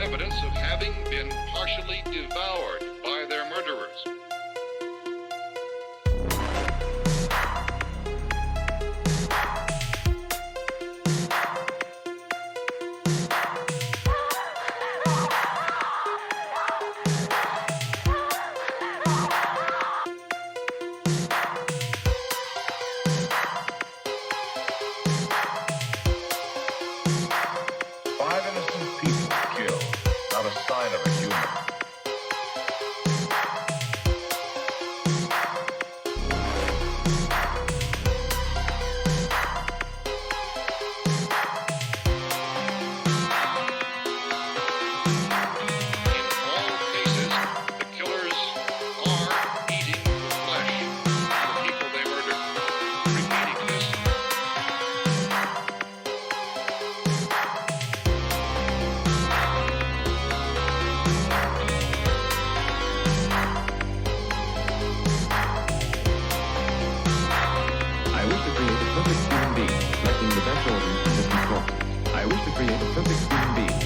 evidence of having been partially devoured by their murderers. 5 innocent people killed, not a sign of a human. In all cases, the killers are eating the flesh of the people they murdered. Repeating this, I wish to create a perfect human being, selecting the best organs from different corpses. I wish to create a perfect human being.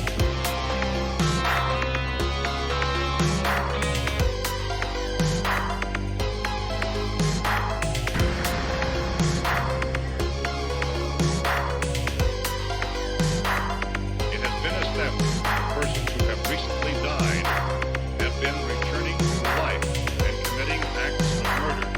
it has been established that persons who have recently died have been returning to life and committing acts of murder.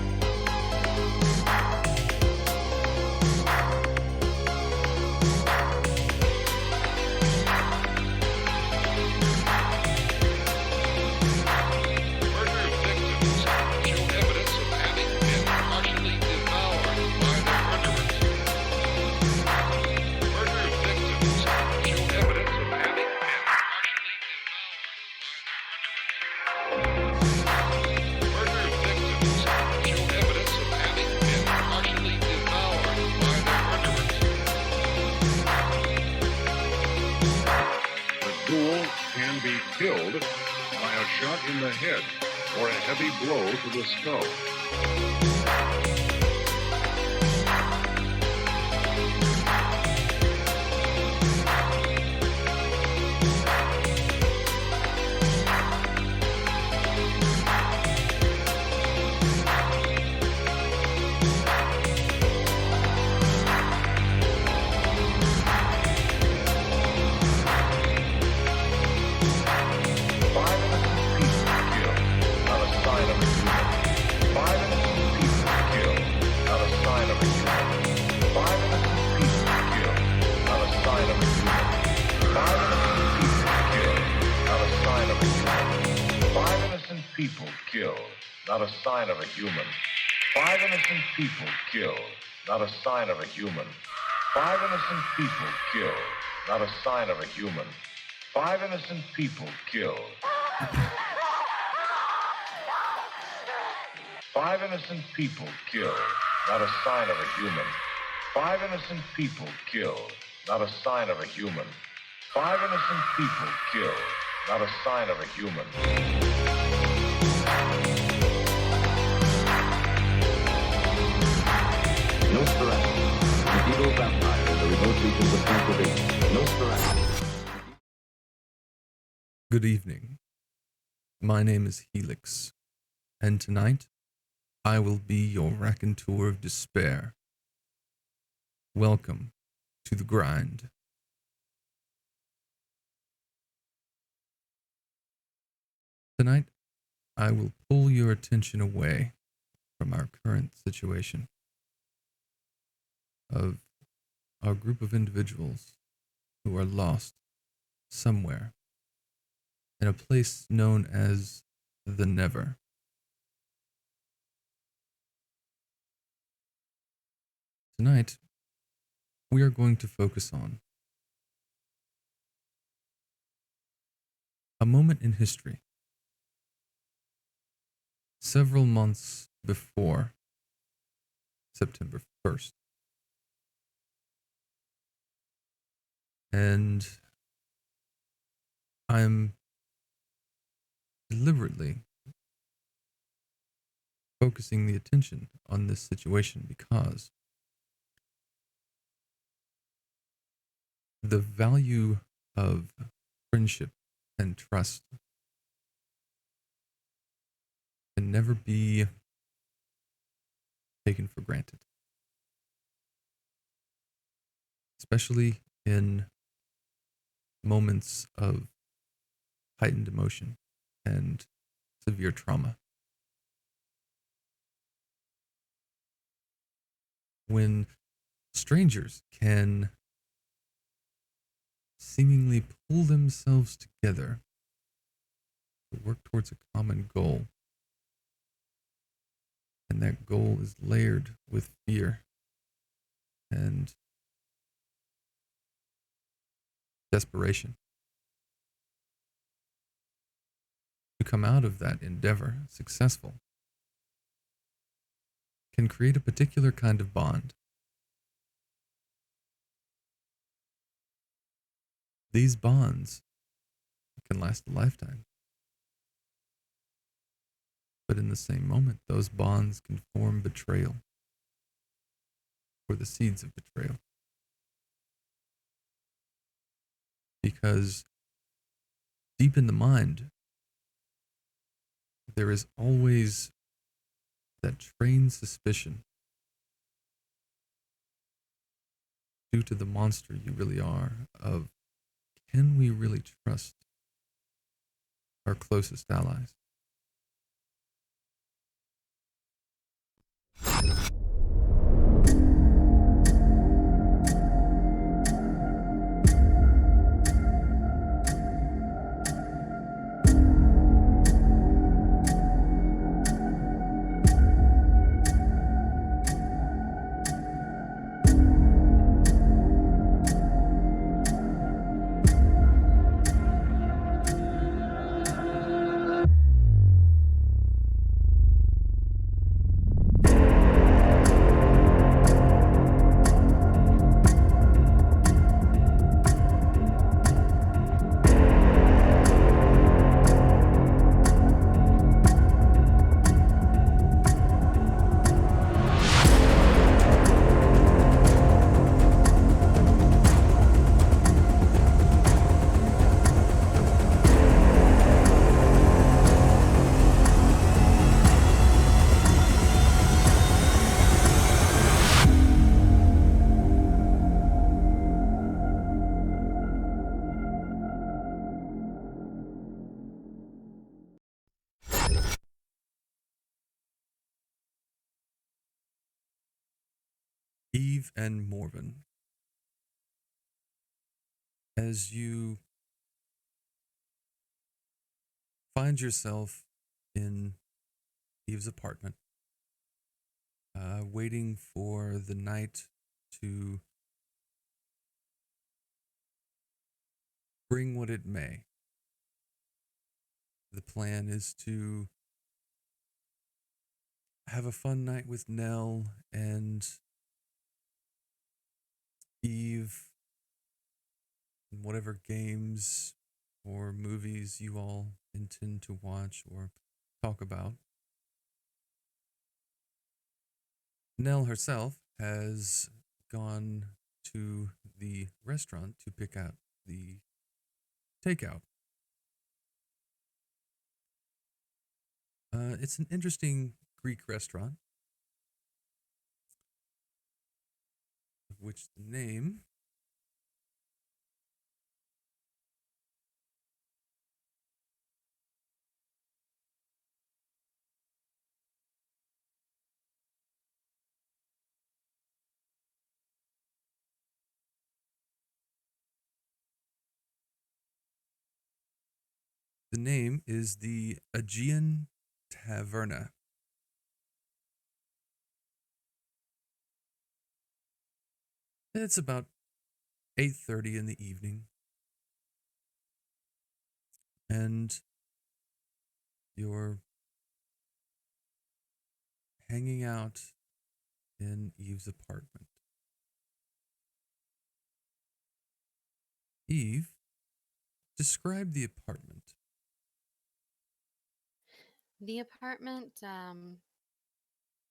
Murder victims show evidence of having been partially devoured by their murderers. Murder victims show evidence of having been partially devoured by their murderers. Murder victims show evidence of having been partially devoured by their murderers. The ghoul can be killed by a shot in the head or a heavy blow to the skull. Five innocent people killed, not a sign of a human. 5 innocent people killed, not a sign of a human. 5 innocent people killed, not a sign of a human. 5 innocent people killed, not a sign of a human. 5 innocent people killed, not a sign of a human. 5 innocent people killed, not a sign of a human. 5 innocent people killed. 5 innocent people killed, not a sign of a human. 5 innocent people killed, not a sign of a human. 5 innocent people killed, not a sign of a human. Nosferatu, the evil vampire in the remote regions of Pennsylvania. Nosferatu. Good evening. My name is Helix, and tonight I will be your raconteur of despair. Welcome to the grind. Tonight, I will pull your attention away from our current situation of our group of individuals who are lost somewhere in a place known as the Never. Tonight, we are going to focus on a moment in history several months before September 1st. And I'm deliberately focusing the attention on this situation because the value of friendship and trust can never be taken for granted, especially in moments of heightened emotion and severe trauma. When strangers can seemingly pull themselves together to work towards a common goal, and that goal is layered with fear and desperation, to come out of that endeavor successful can create a particular kind of bond. These bonds can last a lifetime, but in the same moment, those bonds can form betrayal or the seeds of betrayal. Because deep in the mind, there is always that trained suspicion due to the monster you really are of, can we really trust our closest allies? Eve and Morven, as you find yourself in Eve's apartment, waiting for the night to bring what it may. The plan is to have a fun night with Nell and Eve, and whatever games or movies you all intend to watch or talk about. Nell herself has gone to the restaurant to pick out the takeout. It's an interesting Greek restaurant, of which the name is the Aegean Taverna. It's about 8:30 in the evening, and you're hanging out in Eve's apartment. Eve, describe the apartment. The apartment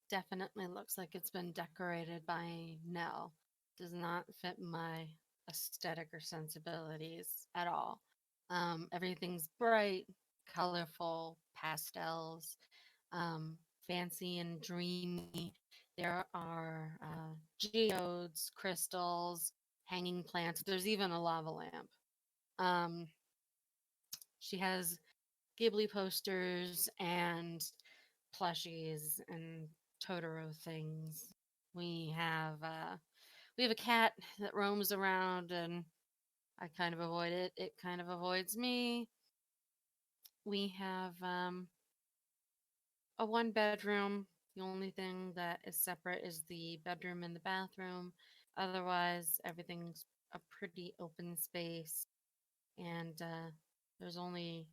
definitely looks like it's been decorated by Nell. Does not fit my aesthetic or sensibilities at all. Everything's bright, colorful, pastels, fancy and dreamy. There are geodes, crystals, hanging plants. There's even a lava lamp. Um, she has Ghibli posters and plushies and Totoro things. We have uh, we have a cat that roams around, and I kind of avoid it. It kind of avoids me. We have a one bedroom. The only thing that is separate is the bedroom and the bathroom. Otherwise, everything's a pretty open space, and there's only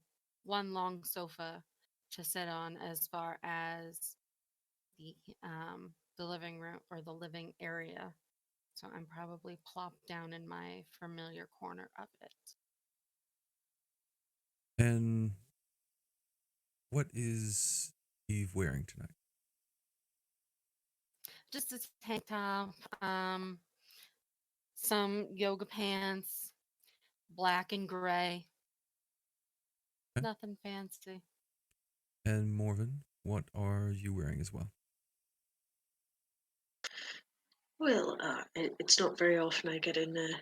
one long sofa to sit on as far as the the living room or the living area. So I'm probably plopped down in my familiar corner of it. And what is Eve wearing tonight? Just a tank top, some yoga pants, black and gray. Okay. Nothing fancy. And Morven, what are you wearing as well? Well, it's not very often I get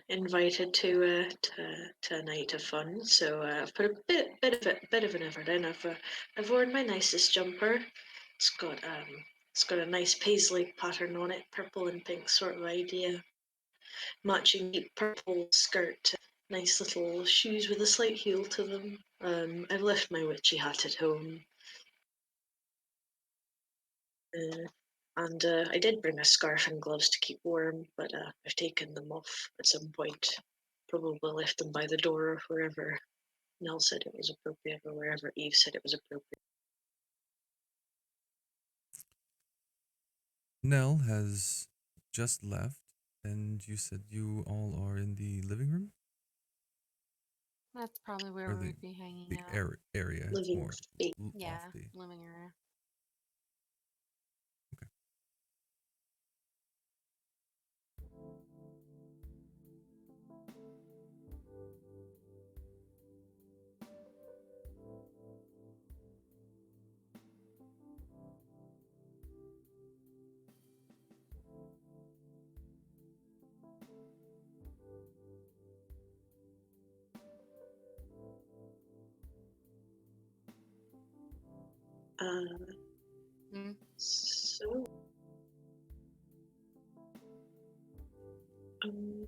invited to a night of fun, so I've put a bit of an effort in. I've worn my nicest jumper. It's got a nice paisley pattern on it, purple and pink sort of idea, matching deep purple skirt, nice little shoes with a slight heel to them. I've left my witchy hat at home. Uh, and I did bring a scarf and gloves to keep warm, but I've taken them off at some point. Probably left them by the door or wherever Nell said it was appropriate, or wherever Eve said it was appropriate. Nell has just left, and you said you all are in the living room? That's probably where Or we the would be hanging the out. area? It's Living more space. Yeah, lofty. living area. Okay. Mm. So, um,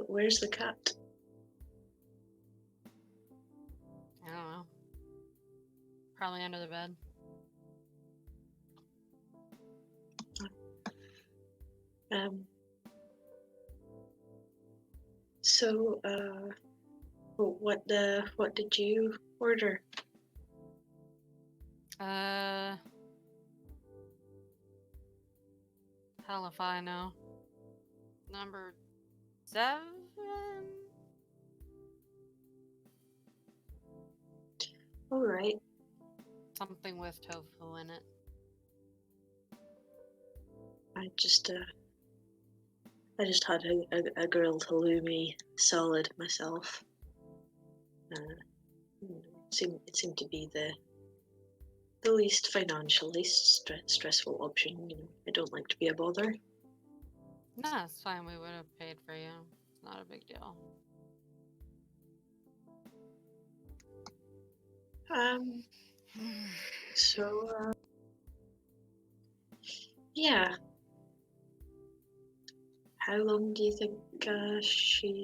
where's the cat? I don't know. Probably under the bed. Um, so, what did you order? Uh, hell if I know. Number 7? All right. Something with tofu in it. I just had a grilled halloumi salad myself. It seemed to be the least financially stressful option. You know, I don't like to be a bother. No, it's fine. We would have paid for you. It's not a big deal. So yeah. How long do you think she's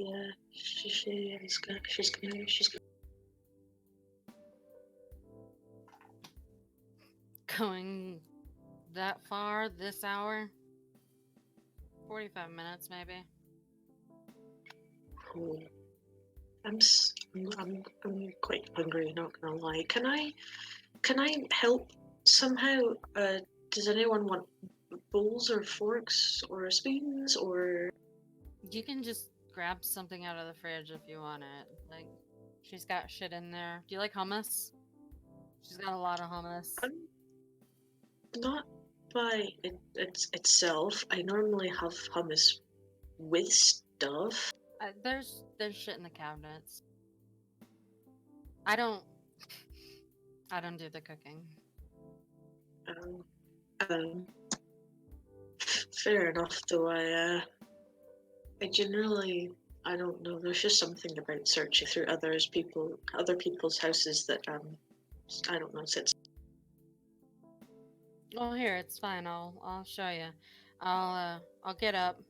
gonna? Going that far this hour? 45 minutes, maybe. Oh, I'm quite hungry. Not gonna lie. Can I help somehow? Does anyone want bowls or forks or spoons or? You can just grab something out of the fridge if you want it. Like, she's got shit in there. Do you like hummus? She's got a lot of hummus. Not by itself. I normally have hummus with stuff. There's shit in the cabinets. I don't. I don't do the cooking. Um, um, fair enough, though. I generally, I don't know. There's just something about searching through other people's houses that I don't know. Sits. Well, here it's fine. I'll show you. I'll get up,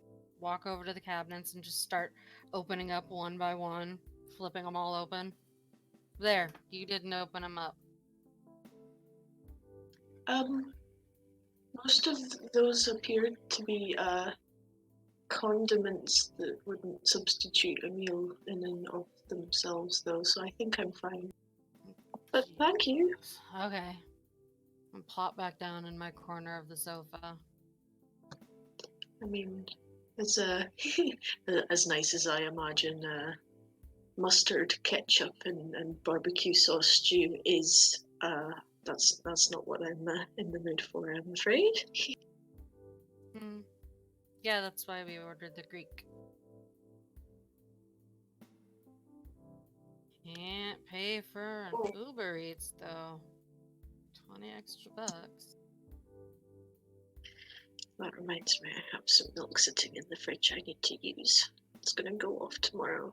walk over to the cabinets, and just start opening up one by one, flipping them all open. There, you didn't open them up. Um, most of those appeared to be condiments that wouldn't substitute a meal in and of themselves, though. So I think I'm fine. But thank you. Okay. And plop back down in my corner of the sofa. I mean, as as nice as I imagine mustard, ketchup, and barbecue sauce stew is, that's not what I'm in the mood for, I'm afraid. Hmm. Yeah, that's why we ordered the Greek. Can't pay for an Oh, Uber Eats though. 20 extra bucks. that reminds me, I have some milk sitting in the fridge I need to use. It's gonna go off tomorrow.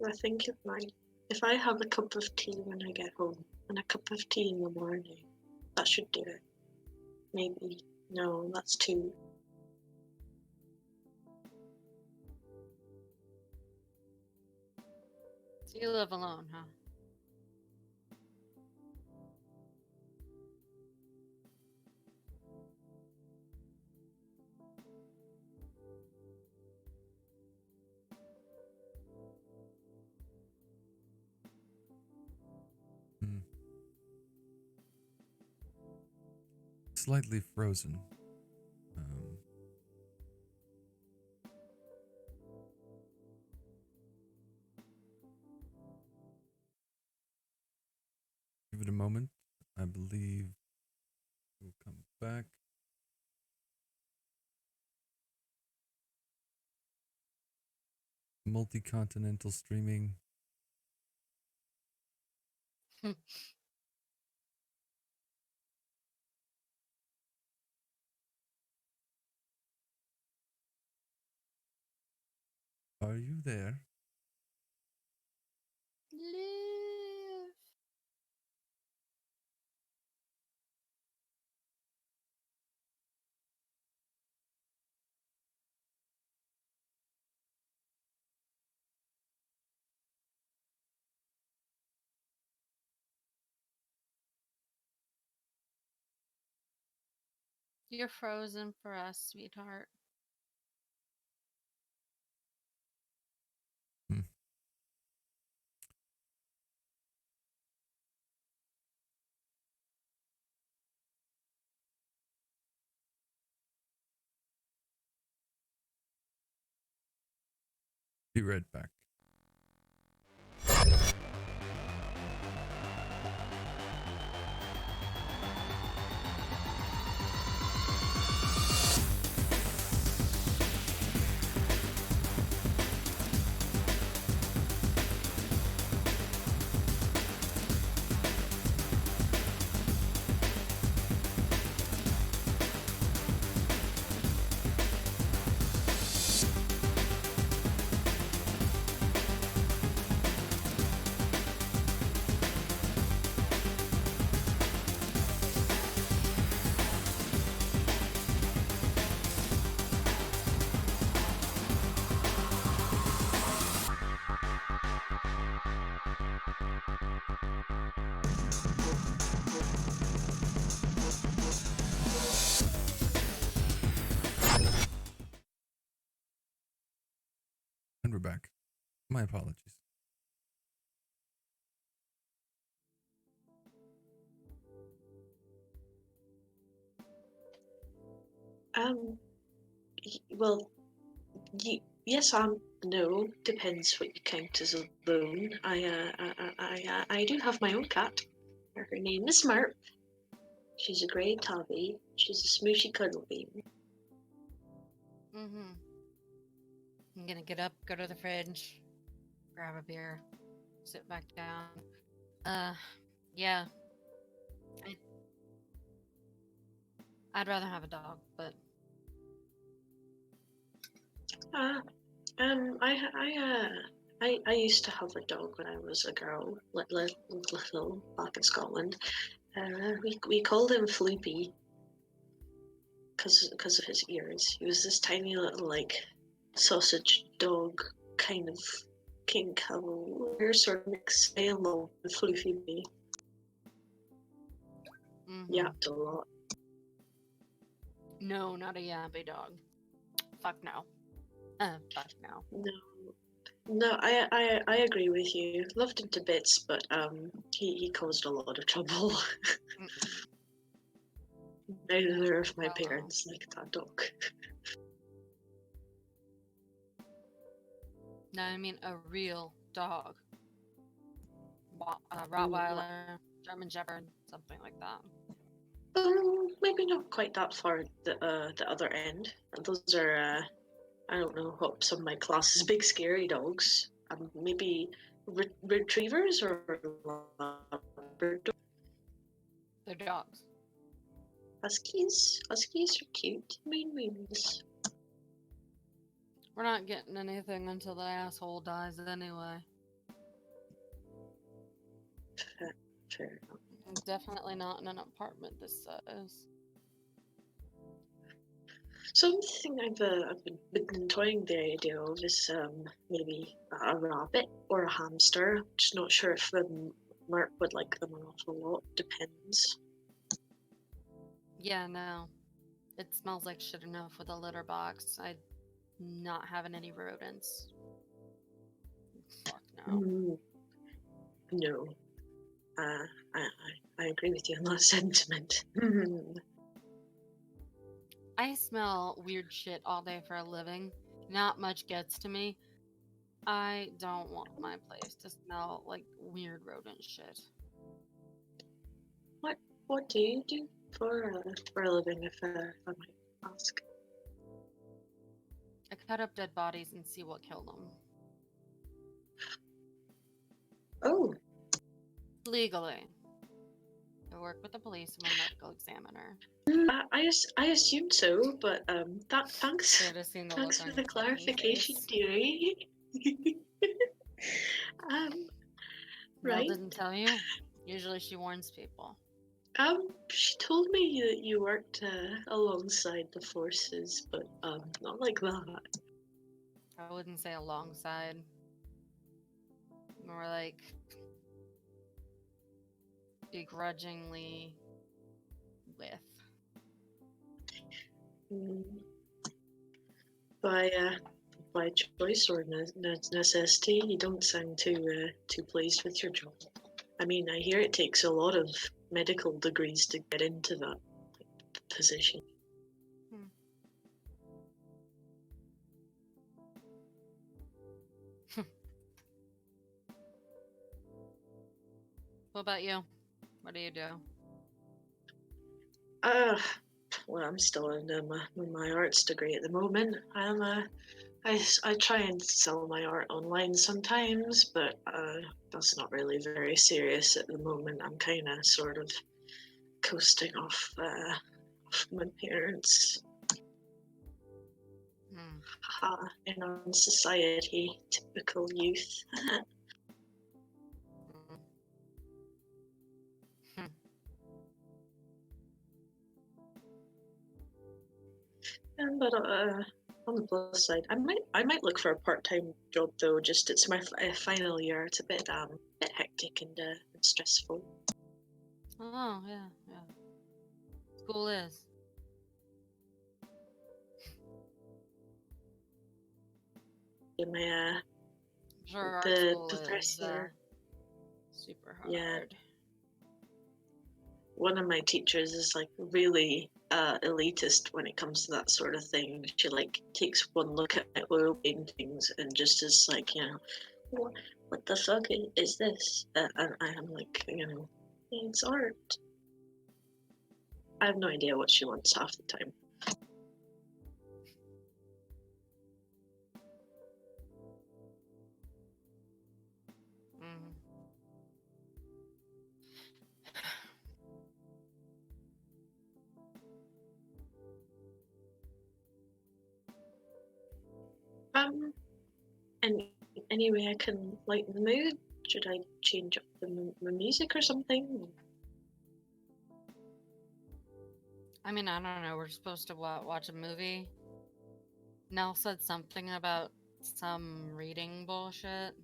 I think if I have a cup of tea when I get home and a cup of tea in the morning, that should do it. Maybe. No, that's two. So you live alone, huh? Hmm. Slightly frozen. Give it a moment. I believe we'll come back. Multi-continental streaming. Are you there? Live. You're frozen for us, sweetheart. Hmm. Be right back. And we're back. My apologies. Um, well, yes and no. Depends what you count as a loan. I do have my own cat. Her name is Smart. She's a grey tabby. She's a smooshy cuddle baby. Mm-hmm. I'm gonna get up, go to the fridge, grab a beer, sit back down. Uh, yeah, I, I'd rather have a dog, but Uh, I used to have a dog when I was a girl, little back in Scotland. We called him Floopy because of his ears. He was this tiny little like sausage dog kind of king cow, sort of mix Halo and Floofy Bee. Yapped a lot. no, not a yappy dog. Fuck no. Fuck no. No, I agree with you. Loved him to bits, but he caused a lot of trouble. Neither of my Hell no. parents liked that dog. No, I mean a real dog. Rottweiler, German Shepherd, something like that. Maybe not quite that far at the other end. Those are I don't know what some might class as big scary dogs. Maybe retrievers or Labrador. They're dogs. Huskies. Huskies are cute. Means. We're not getting anything until the asshole dies anyway. Fair. Definitely not in an apartment this size. Something I've been toying the idea of is maybe a rabbit or a hamster. Just not sure if Mark would like them an awful lot. Depends. Yeah, no. It smells like shit enough with a litter box. I'm not having any rodents. Fuck no. No. I agree with you on that sentiment. I smell weird shit all day for a living. Not much gets to me. I don't want my place to smell like weird rodent shit. What do you do for a living, if I might ask? I cut up dead bodies and see what killed them. Oh, Legally. I work with the police and my medical examiner. I assumed so, but thanks Should have seen the look thanks on for the your clarification, face. dearie. Mel Right. didn't tell you? Usually she warns people. She told me that you worked alongside the forces, but not like that. I wouldn't say alongside. More like begrudgingly with. By choice or necessity, you don't sound too pleased with your job. I mean, I hear it takes a lot of medical degrees to get into that position. What about you? What do you do? Well, I'm still in my arts degree at the moment. I try and sell my art online sometimes, but that's not really very serious at the moment. I'm kind of sort of coasting off my parents. In our society, typical youth. But on the plus side, I might look for a part-time job though. Just it's my final year. It's a bit hectic and stressful. Oh yeah. School is. My Sure, the school professor. Is, super hard. Yeah. One of my teachers is like really elitist when it comes to that sort of thing. She like takes one look at my oil paintings and just is like, what the fuck is this? And I'm like, it's art. I have no idea what she wants half the time. any way I can lighten the mood? Should I change up the music or something? I mean, I don't know. We're supposed to watch a movie. Nell said something about some reading bullshit.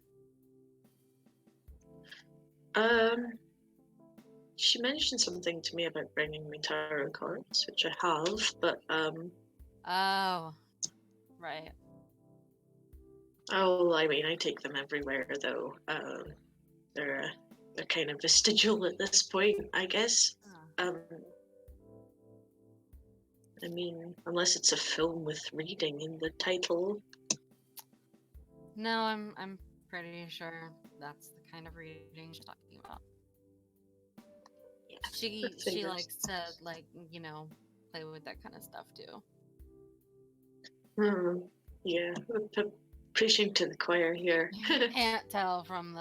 She mentioned something to me about bringing me tarot cards, which I have, but Oh, right. oh, I mean, I take them everywhere though. They're kind of vestigial at this point, I guess. Oh. I mean, unless it's a film with reading in the title. No, I'm pretty sure that's the kind of reading she's talking about. Yeah, She fingers. likes to like, you know, play with that kind of stuff too. Yeah, preaching to the choir here. Can't tell from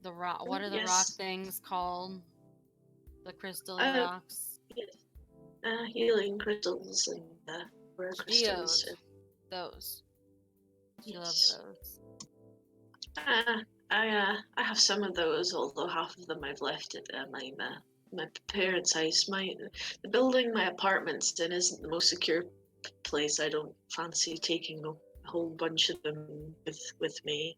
the rock. What are the rock Yes. things called? The crystal Uh, rocks. yes. Healing crystals and rare crystals. Geodes. Those. She loves Yes. those. I have some of those, although half of them I've left at my parents' house. The building my apartment's in isn't the most secure place. I don't fancy taking a whole bunch of them with me.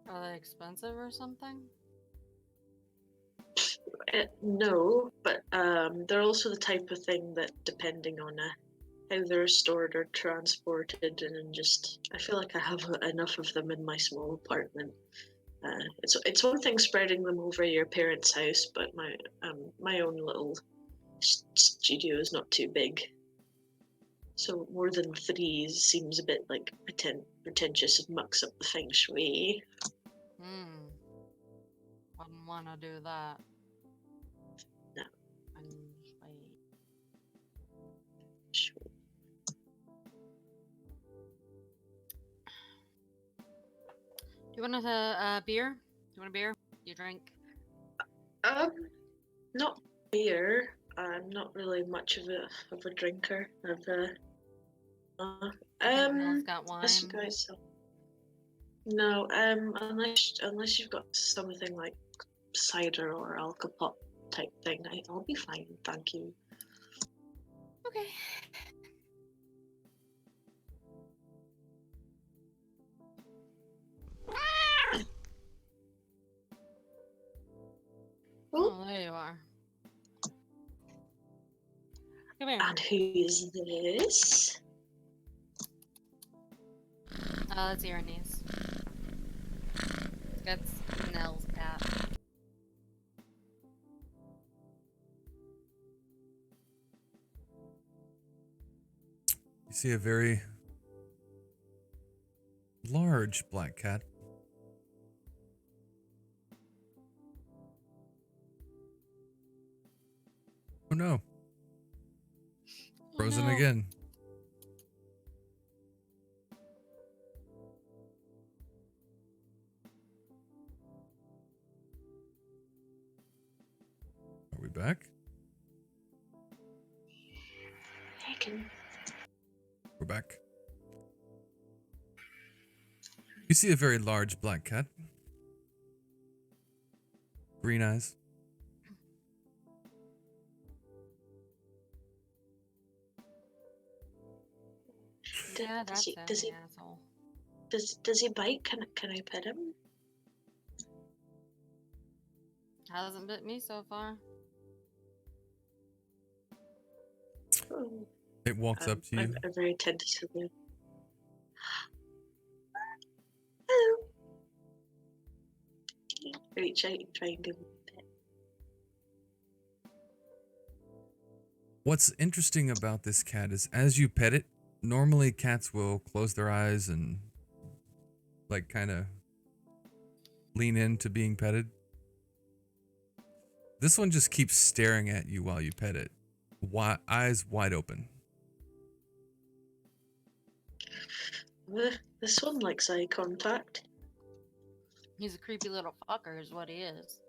Are they expensive or something? No, but they're also the type of thing that, depending on how they're stored or transported, and just I feel like I have enough of them in my small apartment. It's one thing spreading them over your parents' house, but my own little studio is not too big, so more than three seems a bit like pretentious and mucks up the feng shui. Wouldn't want to do that. No. Sure. Do you want a beer? Do you want a beer? Do you drink? Not beer. I'm not really much of a drinker. Nell's got wine. Unless you guys. No, unless you've got something like cider or alcopop type thing, I'll be fine. Thank you. Okay. Oh, there you are. Come here. And who is this? That's Armies. That's Nell's cat. You see a very large black cat. Oh no. Frozen no. again. Are we back? We're back. You see a very large black cat. Green eyes. Yeah, that's an asshole. Does he bite? Can I pet him? Hasn't bit me so far. Oh. It walks up to you. I'm very tentatively. Hello. Reach out and try and give him a pet. What's interesting about this cat is as you pet it, normally cats will close their eyes and like kind of lean into being petted. This one just keeps staring at you while you pet it. Eyes wide open. This one likes eye contact. He's a creepy little fucker is what he is.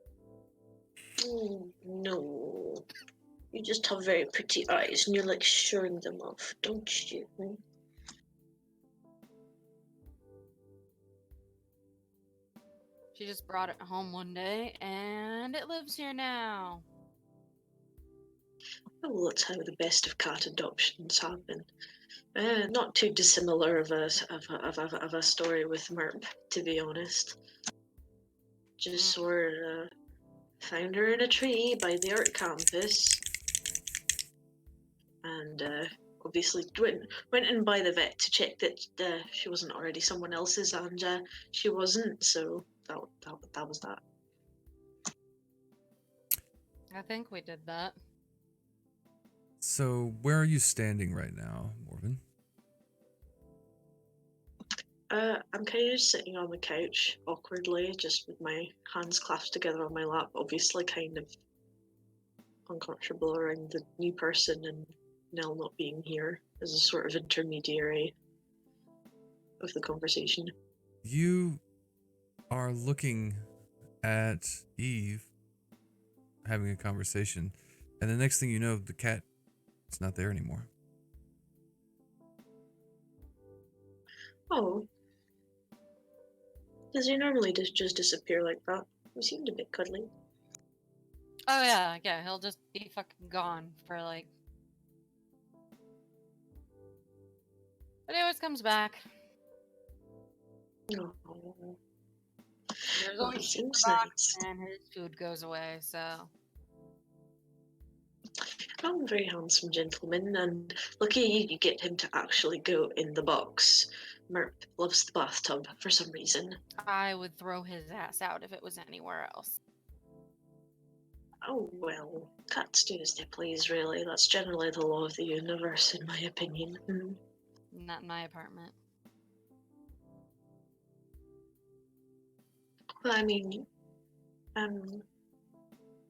Oh, no. You just have very pretty eyes and you like showing them off, don't you? She just brought it home one day, and it lives here now. Oh, well, that's how the best of cat adoptions happen. Not too dissimilar of a story with Merp, to be honest. Just sort of found her in a tree by the art campus, and obviously went in by the vet to check that she wasn't already someone else's, and she wasn't. So that was that. I think we did that. So, where are you standing right now, Morven? I'm kind of just sitting on the couch awkwardly, just with my hands clasped together on my lap, obviously kind of uncomfortable around the new person and Nell not being here as a sort of intermediary of the conversation. You are looking at Eve having a conversation, and the next thing you know, the cat is not there anymore. Oh. Does he normally just disappear like that? He seemed a bit cuddly. Oh yeah, he'll just be fucking gone for like. But he always comes back. Oh, There's well, he always food in the seems box, nice. and his food goes away. So Oh, a very handsome gentleman, and lucky you get him to actually go in the box. Merp loves the bathtub for some reason. I would throw his ass out if it was anywhere else. Oh well, cats do as they please, really. That's generally the law of the universe, in my opinion. Not in my apartment. Well, I mean,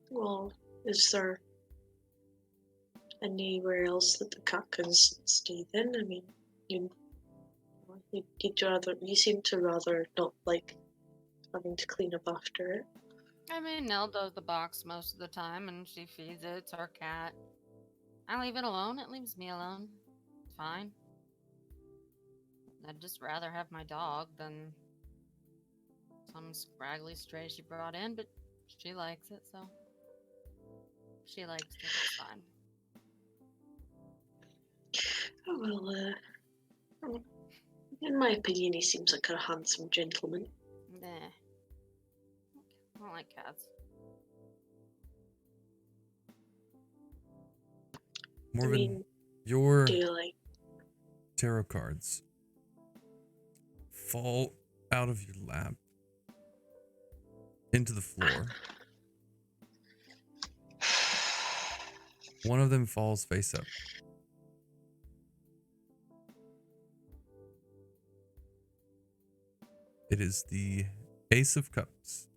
well, is there anywhere else that the cat can stay then? I mean, you seem to rather not like having to clean up after it. I mean, Nell does the box most of the time, and she feeds it. It's our cat. I leave it alone. It leaves me alone. It's fine. I'd just rather have my dog than some scraggly stray she brought in, but she likes it, so she likes it. It's fine. Oh well, in my opinion, he seems like a handsome gentleman. Nah. I don't like cats. Morven, I mean, your do you like? tarot cards fall out of your lap into the floor. One of them falls face up. It is the Ace of Cups.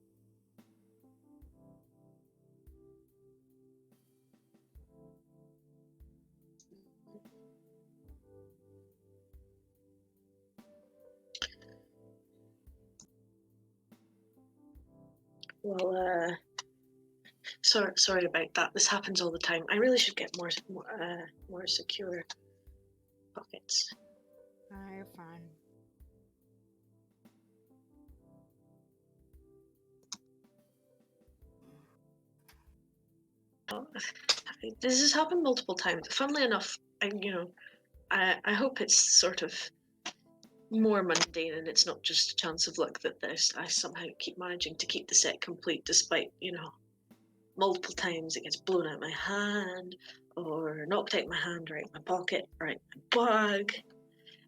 Well, sorry about that. This happens all the time. I really should get more secure pockets. You're fine. Oh, this has happened multiple times. Funnily enough, I hope it's sort of more mundane and it's not just a chance of luck that I somehow keep managing to keep the set complete despite, multiple times it gets blown out my hand or knocked out my hand or out my pocket or out my bag.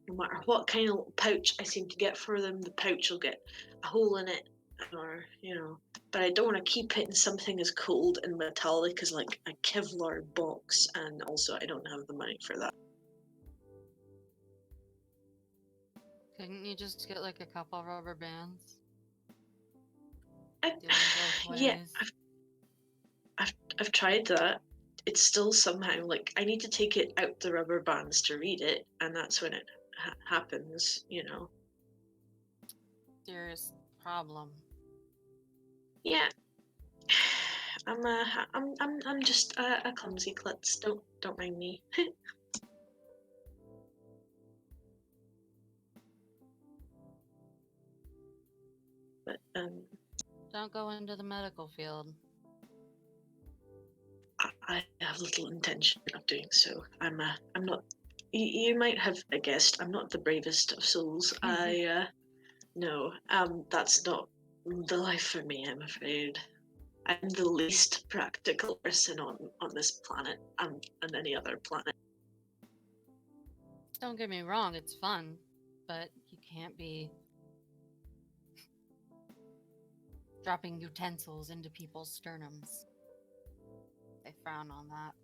No matter what kind of little pouch I seem to get for them, the pouch will get a hole in it or, but I don't want to keep it in something as cold and metallic as like a Kevlar box, and also I don't have the money for that. Couldn't you just get like a couple rubber bands? I, Do 'em both yeah, ways. I've tried that. It's still somehow like I need to take it out the rubber bands to read it, and that's when it happens. Serious problem. Yeah, I'm just a clumsy klutz. Don't mind me. But Don't go into the medical field. I have little intention of doing so. I'm not. You might have guessed I'm not the bravest of souls. No, that's not the life for me. I'm afraid. I'm the least practical person on this planet and any other planet. Don't get me wrong, it's fun, but you can't be dropping utensils into people's sternums. They frown on that.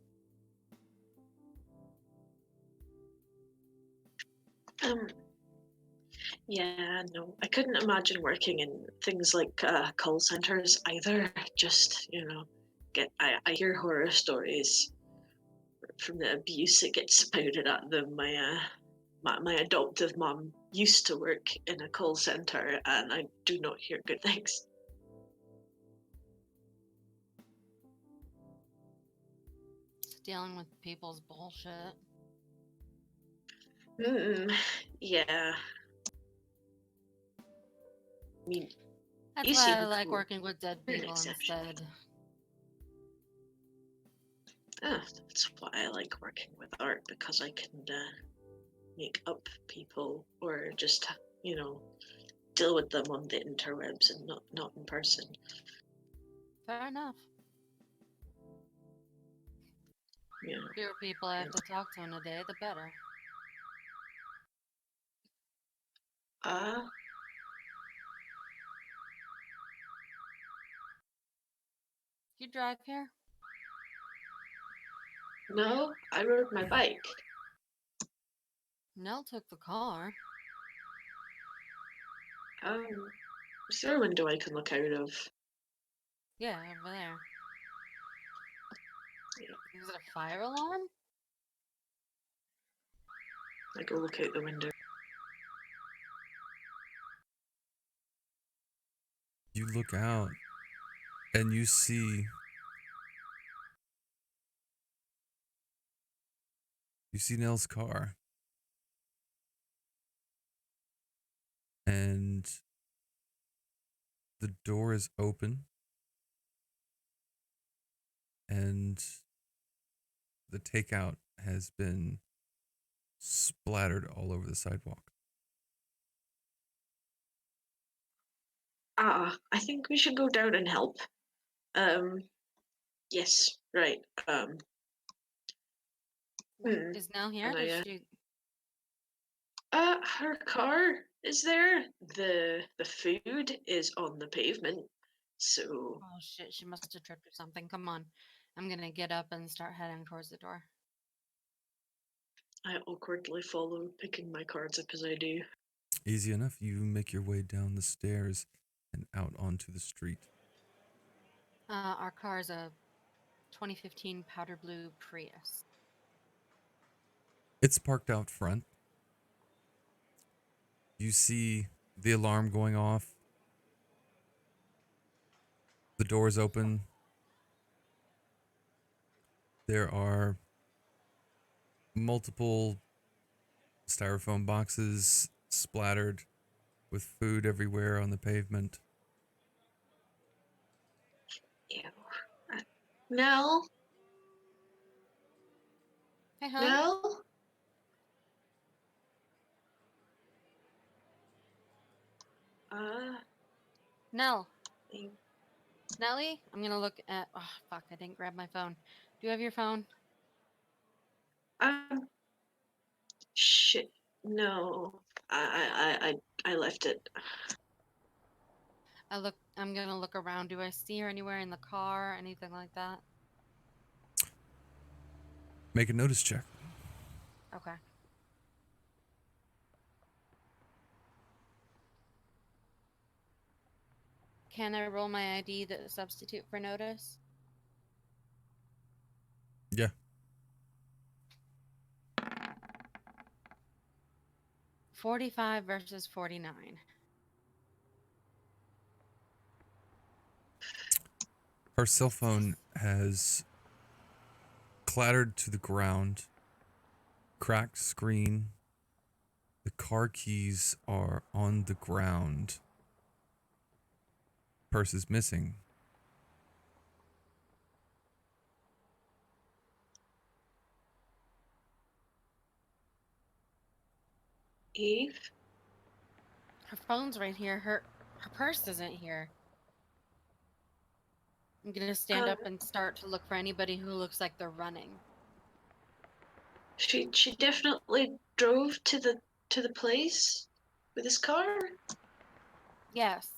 Yeah, no, I couldn't imagine working in things like call centers either. Just I hear horror stories from the abuse that gets spouted at them. My adoptive mom used to work in a call center, and I do not hear good things. It's dealing with people's bullshit. Yeah. I mean, That's you why I seem like cool. working with dead You're an people exception. instead. That's why I like working with art, because I can make up people, or just deal with them on the interwebs and not in person. Fair enough. Yeah. Fewer people I have to talk to in a day, the better. You drive here? No, I rode my bike. Nell took the car. Is there a window I can look out of? Yeah, over there. Is it a fire alarm? I go look out the window. You look out and you see Nell's car. And the door is open. And the takeout has been splattered all over the sidewalk. I think we should go down and help. Yes, right. Is Nell here? And Does she? her car is there. The food is on the pavement. So Oh shit, she must have tripped or something. Come on. I'm gonna get up and start heading towards the door. I awkwardly follow, picking my cards up as I do. Easy enough. You make your way down the stairs and out onto the street. Our car is a 2015 powder blue Prius. It's parked out front. You see the alarm going off. The doors open. There are multiple styrofoam boxes splattered with food everywhere on the pavement. Ew. Nell? Hey, hon. Nell? Nell. I- Nellie? I'm gonna look at. Oh, fuck, I didn't grab my phone. Do you have your phone? Shit. No. I left it. I'm gonna look around. Do I see her anywhere in the car? Anything like that? Make a notice check. Okay. Can I roll my ID to substitute for notice? Yeah. 45 versus 49. Her cell phone has clattered to the ground, cracked screen. The car keys are on the ground. Purse is missing. Eve? Her phone's right here. Her purse isn't here. I'm gonna stand Um, up and start to look for anybody who looks like they're running. she definitely drove to the place with his car? Yes.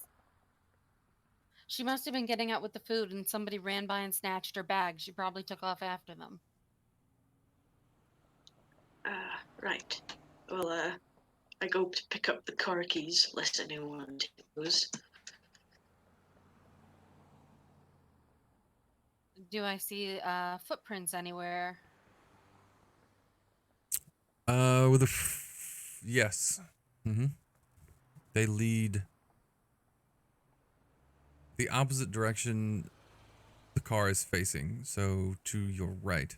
She must have been getting out with the food and somebody ran by and snatched her bag. She probably took off after them. Right. Well, I go to pick up the car keys, lest anyone take those. Do I see footprints anywhere? With a yes. Mm-hmm. They lead the opposite direction the car is facing, so to your right.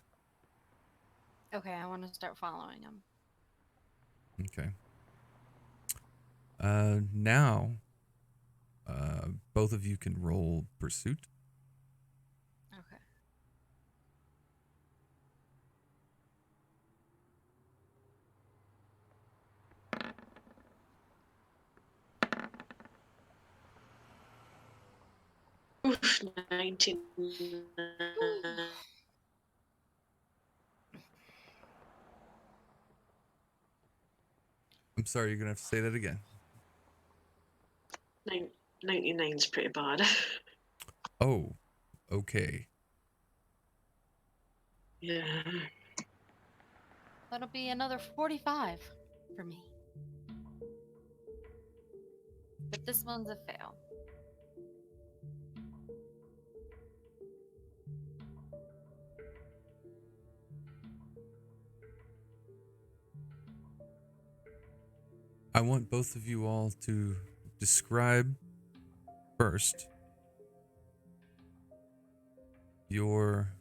Okay, I want to start following them. Okay. Now, both of you can roll pursuit. Okay. Oof, 19. I'm sorry, you're gonna have to say that again. 99's pretty bad. Oh, okay. Yeah. That'll be another 45 for me. But this one's a fail. I want both of you all to describe first your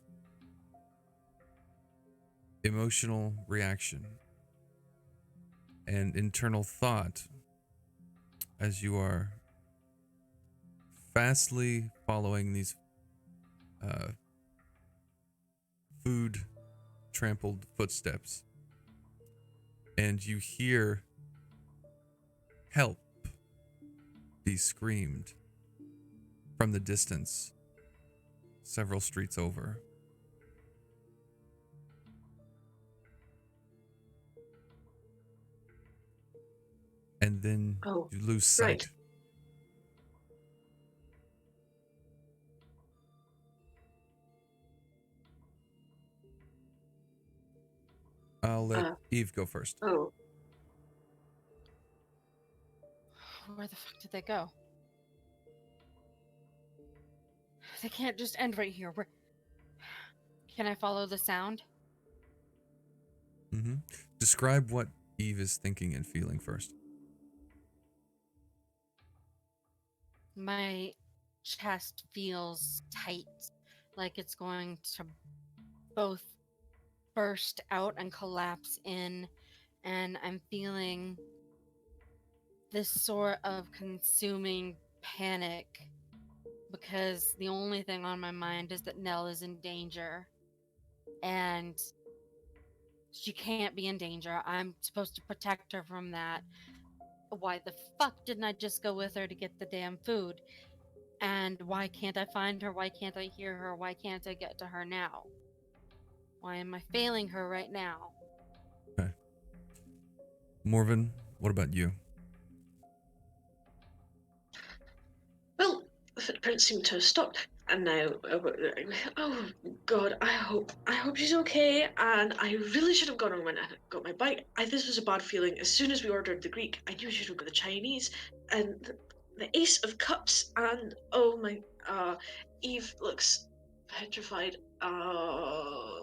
emotional reaction and internal thought as you are fastly following these food trampled footsteps, and you hear help be screamed from the distance several streets over. And then Oh, you lose sight. right. I'll let Eve go first. Oh, Where the fuck did they go? They can't just end right here. Where... Can I follow the sound? Mm-hmm. Describe what Eve is thinking and feeling first. My chest feels tight, like it's going to both burst out and collapse in, and I'm feeling this sort of consuming panic because the only thing on my mind is that Nell is in danger and she can't be in danger. I'm supposed to protect her from that. Why the fuck didn't I just go with her to get the damn food? And why can't I find her? Why can't I hear her? Why can't I get to her now? Why am I failing her right now? Okay. Morven, what about you? well, the footprints seem to have stopped, and now, oh God, I hope she's okay. And I really should have gone and went and got my bite. This was a bad feeling. As soon as we ordered the Greek, I knew I should have got the Chinese, and the Ace of Cups, and oh my, Eve looks petrified. Are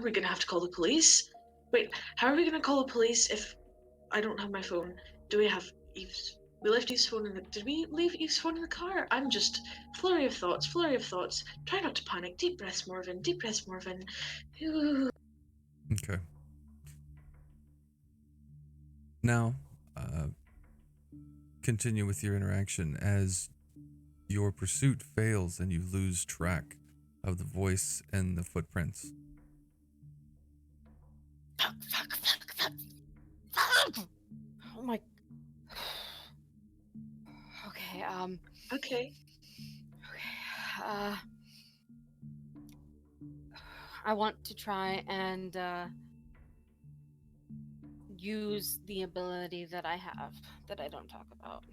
we gonna have to call the police? Wait, how are we gonna call the police if I don't have my phone? Do we have Eve's We left East phone in the. Did we leave East phone in the car? I'm just flurry of thoughts, flurry of thoughts. Try not to panic. Deep breaths, Morven. Deep breaths, Morven. Ooh. Okay. Now, continue with your interaction as your pursuit fails and you lose track of the voice and the footprints. Fuck. Oh my. Okay, Okay. I want to try and use the ability that I have that I don't talk about.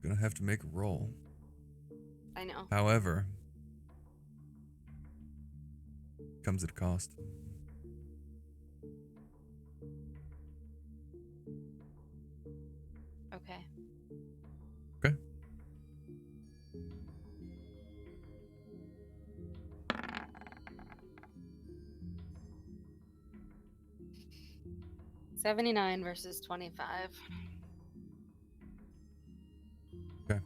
Gonna have to make a roll. I know. However, comes at a cost. Okay. Okay. $79 versus 25. Okay.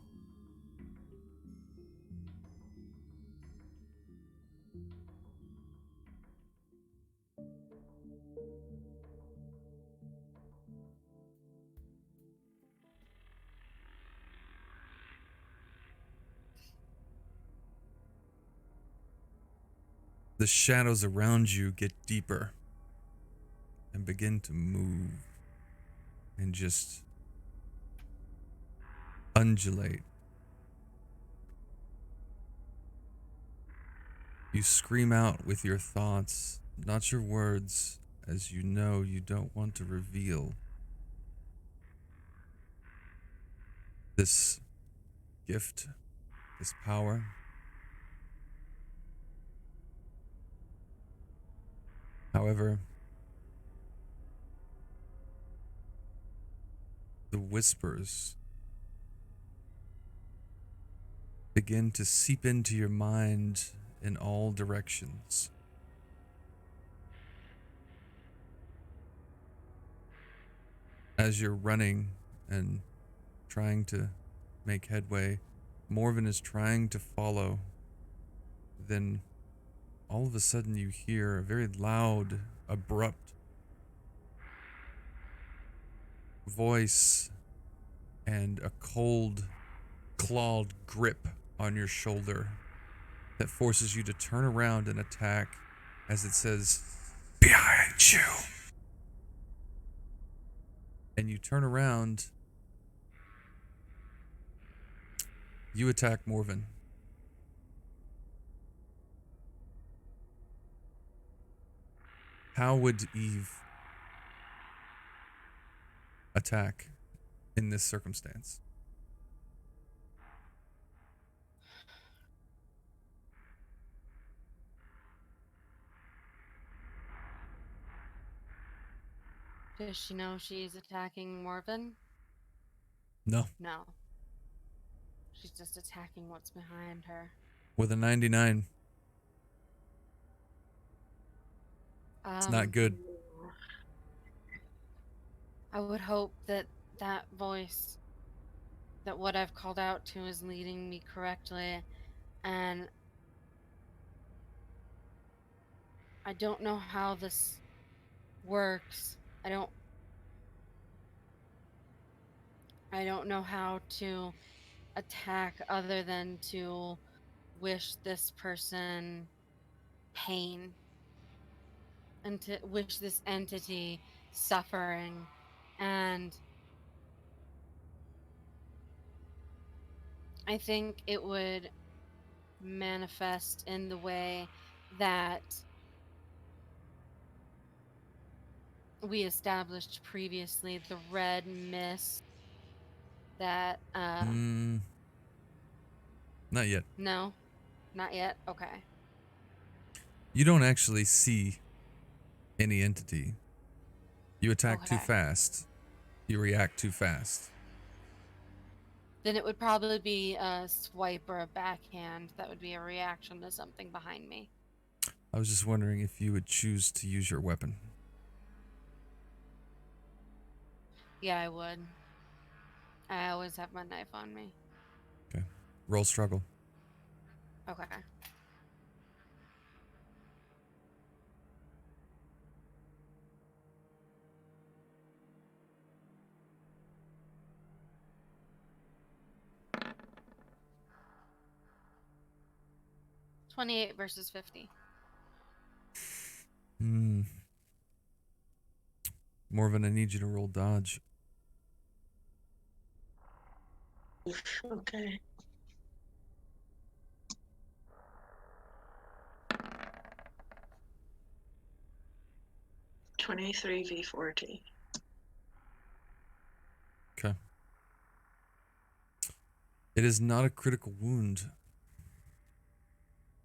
The shadows around you get deeper and begin to move and just undulate. You scream out with your thoughts, not your words, as you know you don't want to reveal this gift, this power. However, the whispers begin to seep into your mind in all directions. As you're running and trying to make headway, Morven is trying to follow. Then all of a sudden you hear a very loud, abrupt voice and a cold, clawed grip on your shoulder that forces you to turn around and attack as it says, "Behind you." And you turn around. You attack Morven. How would Eve attack in this circumstance? Does she know she's attacking Morven? No. No. She's just attacking what's behind her. With a 99. It's not good. I would hope that that voice, that what I've called out to is leading me correctly, and I don't know how this works. I don't know how to attack other than to wish this person pain and to wish this entity suffering, and I think it would manifest in the way that we established previously, the red mist that Not yet. no, not yet. Okay. You don't actually see any entity. You attack too Okay. fast. You react too fast. Then it would probably be a swipe or a backhand that would be a reaction to something behind me. I was just wondering if you would choose to use your weapon. Yeah, I would. I always have my knife on me. Okay. Roll struggle. Okay. $28 versus $50. Hmm. Morven, I need you to roll dodge. Okay. $23 v $40. Okay. It is not a critical wound,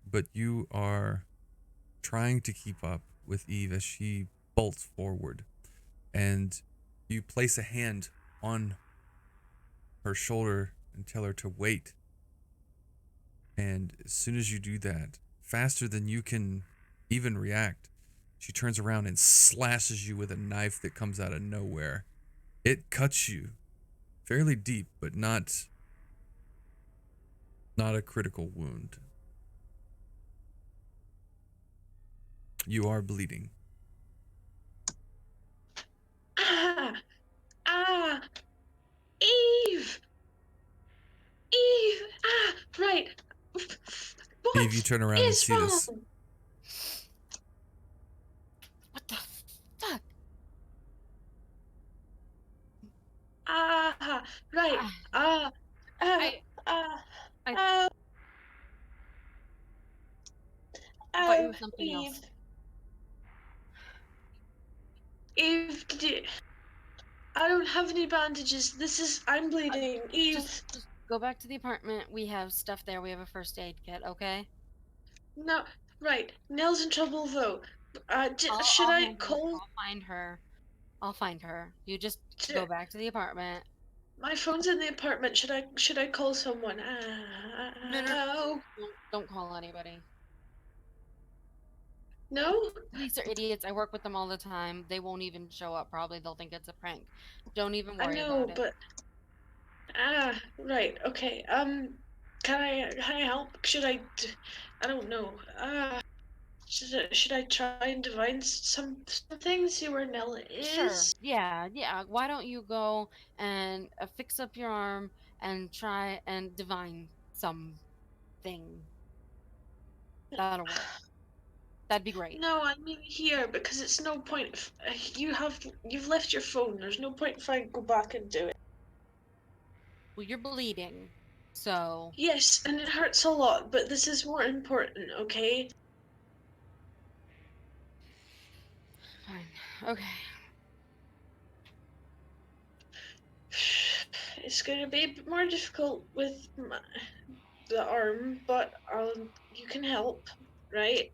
but you are trying to keep up with Eve as she bolts forward, and you place a hand on her shoulder and tell her to wait. And as soon as you do that, faster than you can even react, she turns around and slashes you with a knife that comes out of nowhere. It cuts you fairly deep, but not a critical wound. You are bleeding. Ah! Ah! Eve! Eve! Ah! Right. Eve, you What turn around and is see this. wrong? What the fuck? Ah! Right. Ah, Ah! Ah! I Ah! I Ah! thought you Oh, were something Eve. else. Eve, I don't have any bandages. I'm Uh, bleeding. just Eve. just go back to the apartment. We have stuff there. We have a first aid kit, okay? No, right. Nell's in trouble though. Should I'll I handle it. call? I'll find her. I'll find her. You just j- go back to the apartment. My phone's in the apartment. Should I call someone? No, no, no. Oh, Don't call anybody. no. Police are idiots. I work with them all the time. They won't even show up. Probably they'll think it's a prank. Don't even I worry know, about it. but right. Okay. Can I help? I don't know. Should I try and divine some things? See where Nell Sure. is? Yeah, yeah. Why don't you go and fix up your arm and try and divine something? That'll work. That'd be great. No, I mean here because it's no point. You've left your phone. There's no point if I go back and do it. Well, you're bleeding. So, Yes, and it hurts a lot, but this is more important, okay? fine. Okay. It's going to be a bit more difficult with the arm, but you can help, right?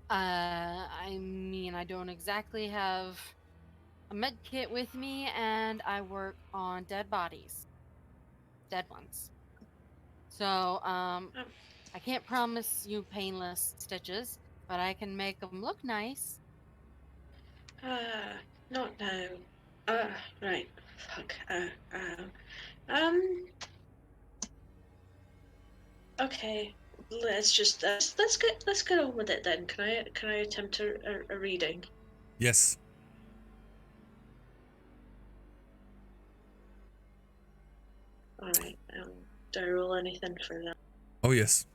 I mean, I don't exactly have a med kit with me, and I work on dead bodies, dead ones. So, Um, I can't promise you painless stitches, but I can make them look nice. uh, not now. Right. Fuck. Um. Okay. Let's get on with it then. Can I attempt a reading? Yes. All right. Do I roll anything for that? Oh, yes.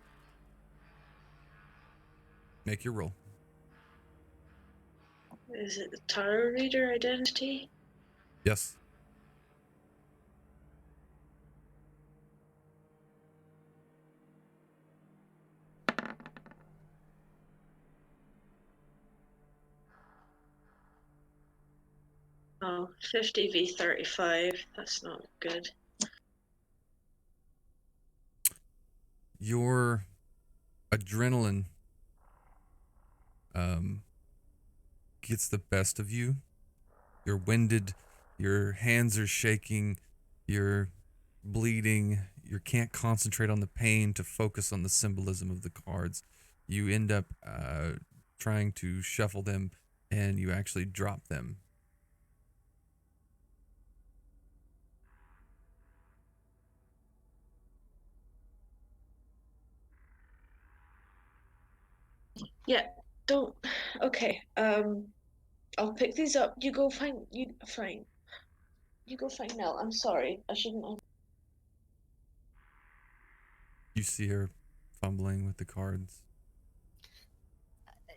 Make your roll. Is it the tarot reader identity? Yes. Oh, 50 v 35. That's not good. Your adrenaline gets the best of you. You're winded, your hands are shaking, you're bleeding, you can't concentrate on the pain to focus on the symbolism of the cards. You end up trying to shuffle them and you actually drop them. Yeah, don't. Okay. I'll pick these up. You go find you. Fine. You go find Nell. I'm sorry. I shouldn't have. You see her fumbling with the cards.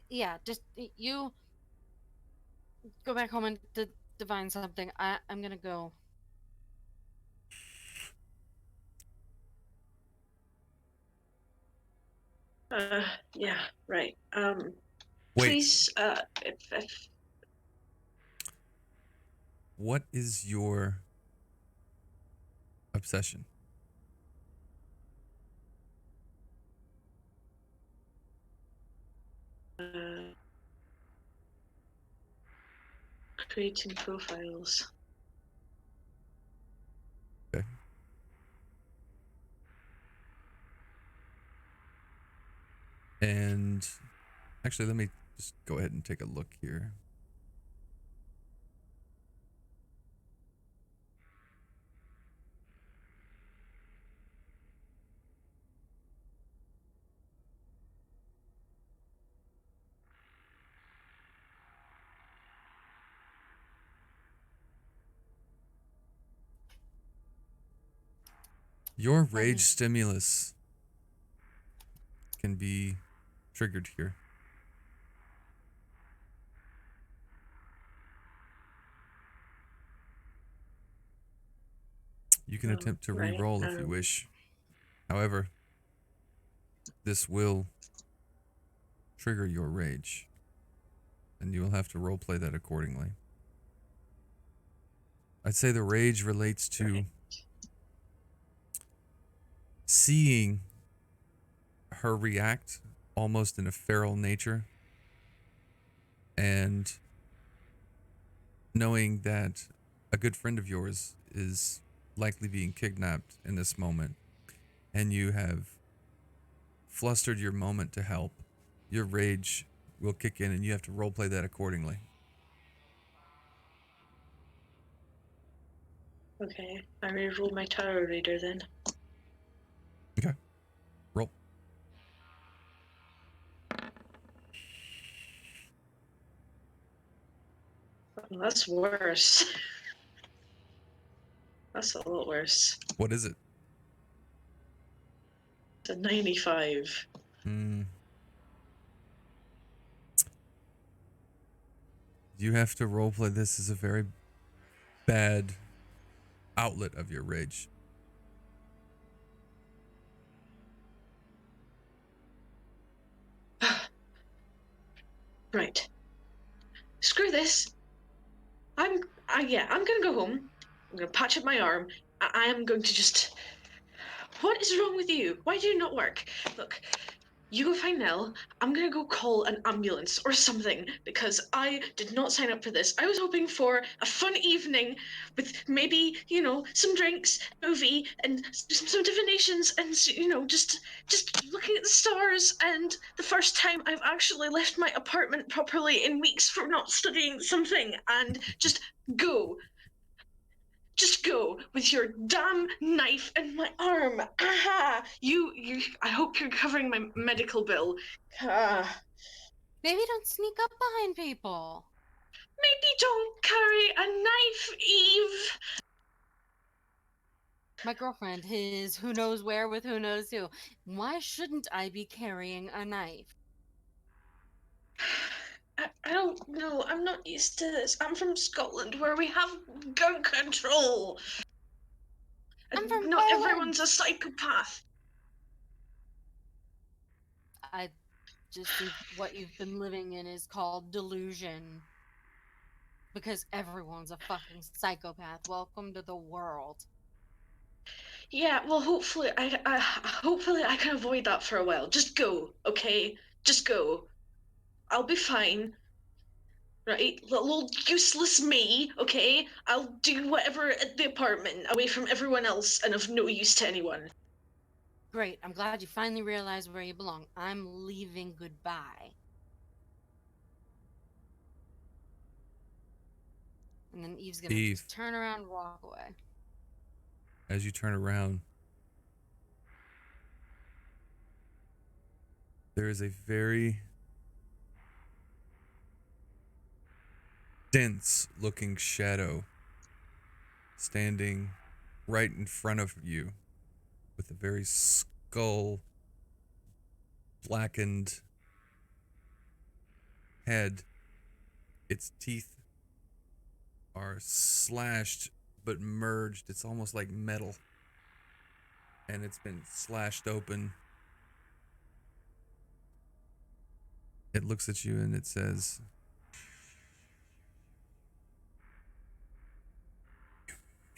Yeah, just you go back home and divine something. I'm gonna go. Yeah. Right. Wait, Please. If what is your obsession? creating profiles. Okay. And actually, let me just go ahead and take a look here. Your rage stimulus can be triggered here. You can attempt to Right. re-roll if you wish. However, this will trigger your rage, and you will have to roleplay that accordingly. I'd say the rage relates to Right. seeing her react almost in a feral nature and knowing that a good friend of yours is likely being kidnapped in this moment and you have flustered your moment to help, your rage will kick in and you have to roleplay that accordingly. Okay. I reroll my tarot reader then. Okay. Roll. Oh, that's worse. That's a lot worse. What is it? It's a 95. You have to roleplay this as a very bad outlet of your rage. Right. Screw this. I'm gonna go home. I'm gonna patch up my arm. I am going to just. What is wrong with you? Why do you not work? Look, you go find Nell. I'm gonna go call an ambulance or something because I did not sign up for this. I was hoping for a fun evening with maybe, some drinks, movie, and some divinations, and just looking at the stars. And the first time I've actually left my apartment properly in weeks for not studying something. And go. Just go with your damn knife in my arm. Aha! I hope you're covering my medical bill. Ah. Maybe don't sneak up behind people. Maybe don't carry a knife, Eve. My girlfriend is who knows where with who knows who. Why shouldn't I be carrying a knife? I don't know. I'm not used to this. I'm from Scotland, where we have gun control. I'm And from not everyone's a Poland. psychopath. I just think what you've been living in is called delusion. Because everyone's a fucking psychopath. Welcome to the world. Yeah, well, hopefully I can avoid that for a while. Just go, okay? Just go. I'll be fine. Right? Little useless me, okay? I'll do whatever at the apartment, away from everyone else and of no use to anyone. Great. I'm glad you finally realized where you belong. I'm leaving goodbye. And then Eve's gonna Eve, just turn around and walk away. as you turn around, there is a very dense looking shadow standing right in front of you with a very skull blackened head. Its teeth are slashed but merged. It's almost like metal. And it's been slashed open. It looks at you and it says,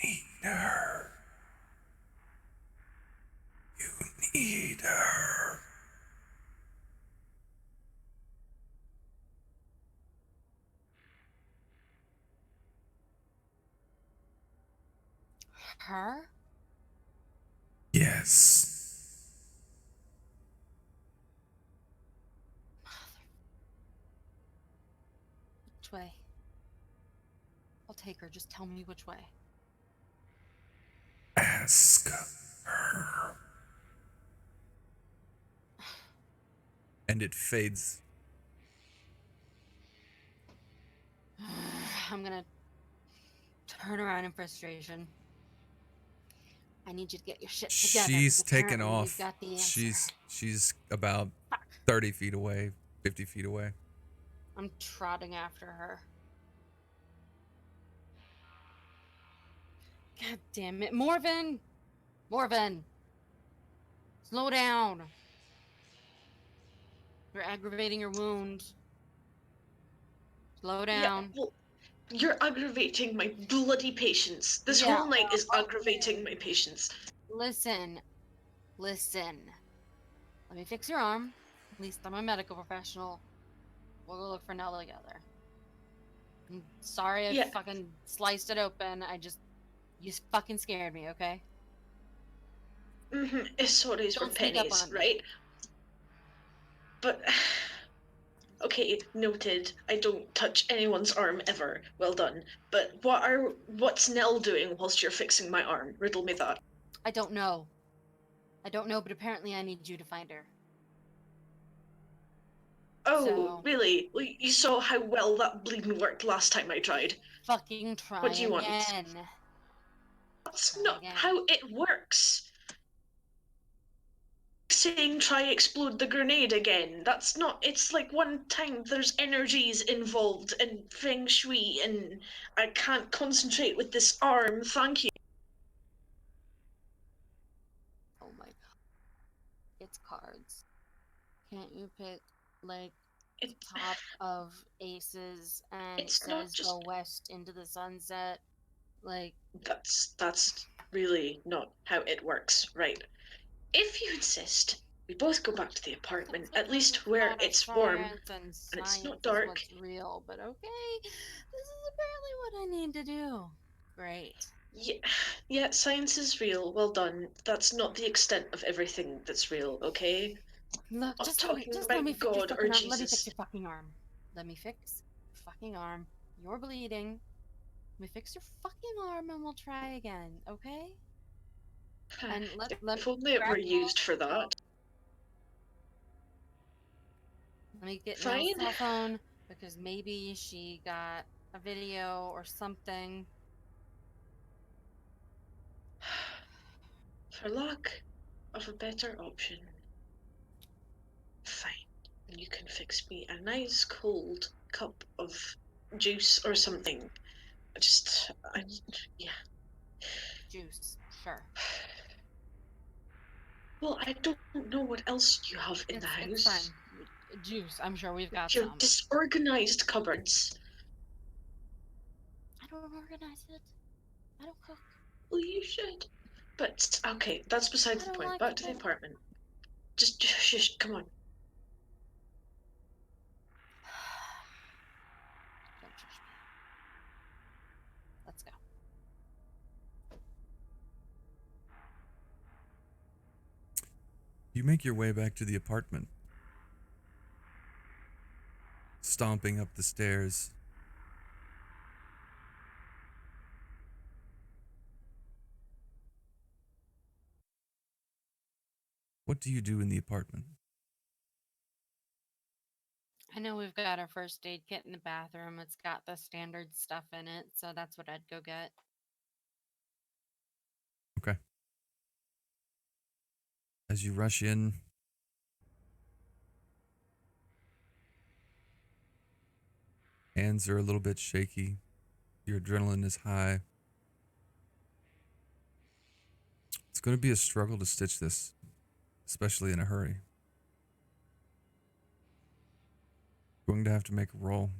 "Need her. You need her." Her? Yes. Which way? I'll take her. Just tell me which way. Ask her. And it fades. I'm gonna turn around in frustration. I need you to get your shit together. She's 'cause taken apparently off. We've got the answer. She's about Fuck. 30 feet away, 50 feet away. I'm trotting after her. God damn it. Morven! Morven! Slow down. You're aggravating your wound. Slow Yeah, down. well, you're aggravating my bloody patience. This Yeah, whole night is well, aggravating my patience. Listen. Listen. Let me fix your arm. At least I'm a medical professional. We'll go look for Nell together. I'm sorry I Yeah. fucking sliced it open. You fucking scared me, okay? Sorries were Don't sneak up pennies, on me. right? But okay, noted. I don't touch anyone's arm ever. Well done. But what's Nell doing whilst you're fixing my arm? Riddle me that. I don't know. I don't know, but apparently I need you to find her. Oh, So- really? Well, you saw how well that bleeding worked last time I tried. Fucking try What do you want? again. That's Try not again. how it works. Saying try explode the grenade again. That's not. It's like one time there's energies involved and feng shui, and I can't concentrate with this arm. Thank you. Oh my god. It's cards. Can't you pick, like, It, top of aces and it it's not says just. go west into the sunset? Like, That's really not how it works, right? If you insist, we both go back to the apartment, that's at least because where matter it's warm science and and it's not science is dark. what's real, but okay. This is apparently what I need to do. Great. Yeah, science is real. Well done. That's not the extent of everything that's real, okay? Look, I'm just talking let me about fix your God or fucking arm. Let me fix Jesus. your fucking arm. Let me fix your fucking arm. You're bleeding. Let me fix your fucking arm and we'll try again, okay? And let If only it were used for that. Let me get Nell's Fine. cell phone because maybe she got a video or something. For lack of a better option. Fine. You can fix me a nice cold cup of juice or something. Yeah. Juice, sure. Well, I don't know what else you have in the It's house. fine. Juice, I'm sure we've got Your some. disorganized cupboards. I don't organize it. I don't cook. Well, you should. But, okay, that's beside I the don't point. like Back to the it. apartment. Just shush, come on. Don't judge me. Let's go. You make your way back to the apartment, stomping up the stairs. What do you do in the apartment? I know we've got our first aid kit in the bathroom. It's got the standard stuff in it, so that's what I'd go get. Okay. As you rush in, hands are a little bit shaky. Your adrenaline is high. It's going to be a struggle to stitch this, especially in a hurry. Going to have to make a roll.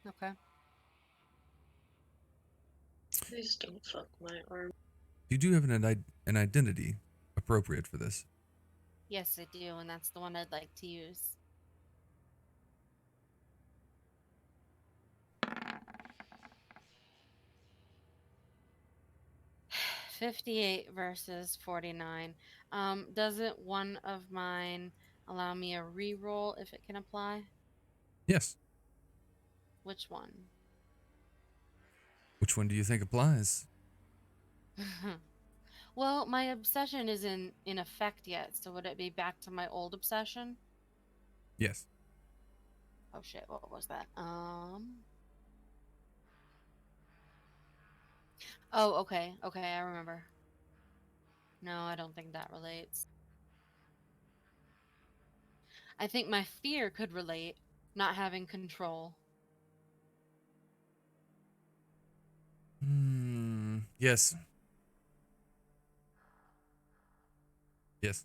Okay. Please don't fuck my arm. You do have an identity appropriate for this. Yes, I do, and that's the one I'd like to use. $58 versus 49. Doesn't one of mine allow me a re-roll if it can apply? Yes. Which one? Which one do you think applies? Well, my obsession isn't in effect yet, so would it be back to my old obsession? Yes. Oh shit, what was that? Oh, okay, I remember. No, I don't think that relates. I think my fear could relate, not having control. Yes. Yes.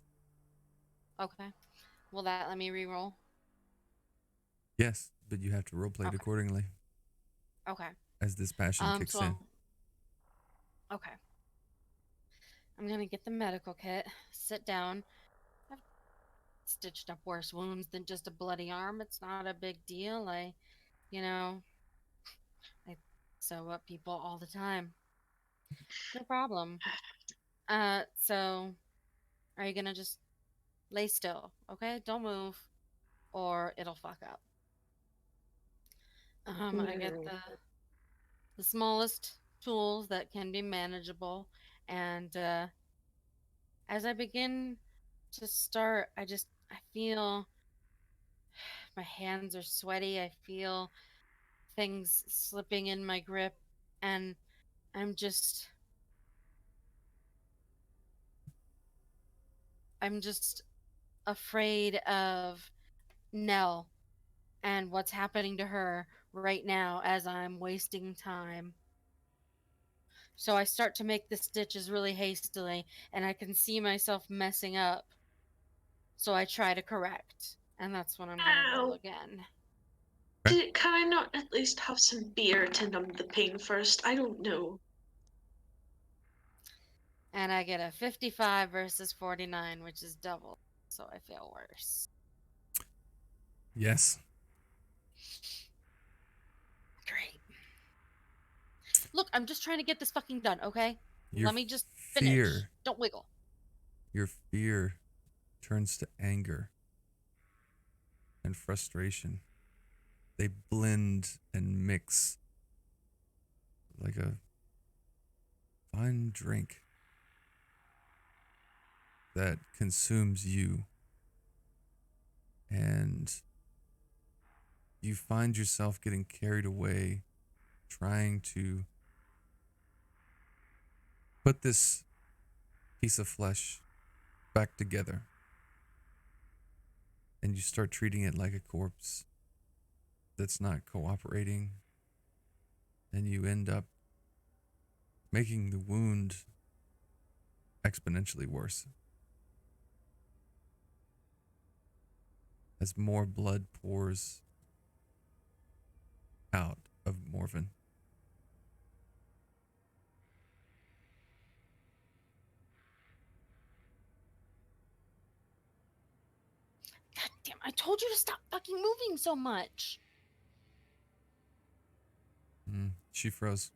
Okay. Will that let me re-roll? Yes. But you have to roleplay it Okay. accordingly Okay. as this passion kicks in. Okay. I'm gonna get the medical kit, sit down. I've stitched up worse wounds than just a bloody arm. It's not a big deal. I sew up people all the time. No problem. So are you gonna just lay still, okay? Don't move, or it'll fuck up. I get No. the smallest tools that can be manageable, and as I begin to start, I feel my hands are sweaty. I feel things slipping in my grip, and I'm just I'm just afraid of Nell and what's happening to her right now as I'm wasting time. So I start to make the stitches really hastily, and I can see myself messing up. So I try to correct, and that's when I'm gonna roll Ow! again. Can I not at least have some beer to numb the pain first? I don't know. And I get a 55 versus 49, which is double. So I feel worse. Yes. Great. Look, I'm just trying to get this fucking done, okay? Your Let me just finish. fear, Don't wiggle. your fear turns to anger and frustration. They blend and mix like a fine drink that consumes you. And you find yourself getting carried away, trying to put this piece of flesh back together. And you start treating it like a corpse that's not cooperating. And you end up making the wound exponentially worse. As more blood pours out of Morven. God damn, I told you to stop fucking moving so much. She froze.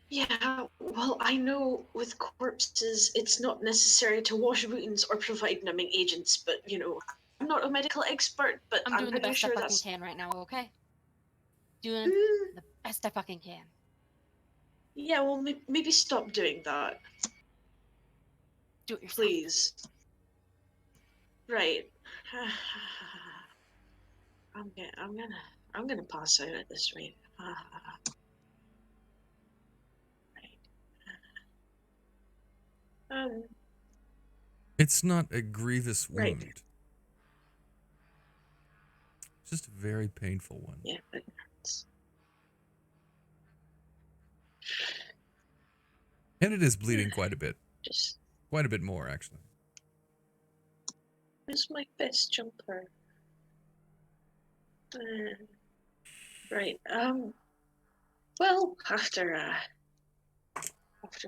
Yeah, well, I know with corpses it's not necessary to wash wounds or provide numbing agents, but I'm not a medical expert, but I'm I'm doing the pretty best sure I fucking that's. can right now, okay? Doing Mm, the best I fucking can. yeah, well, maybe stop doing that, Do it yourself. please. Right. I'm gonna pass out at this rate. Right. It's not a grievous Right. wound. It's just a very painful one. Yeah, but it hurts. And it is bleeding quite a bit. Just Quite a bit more, actually. where's my best jumper? Right. Well, after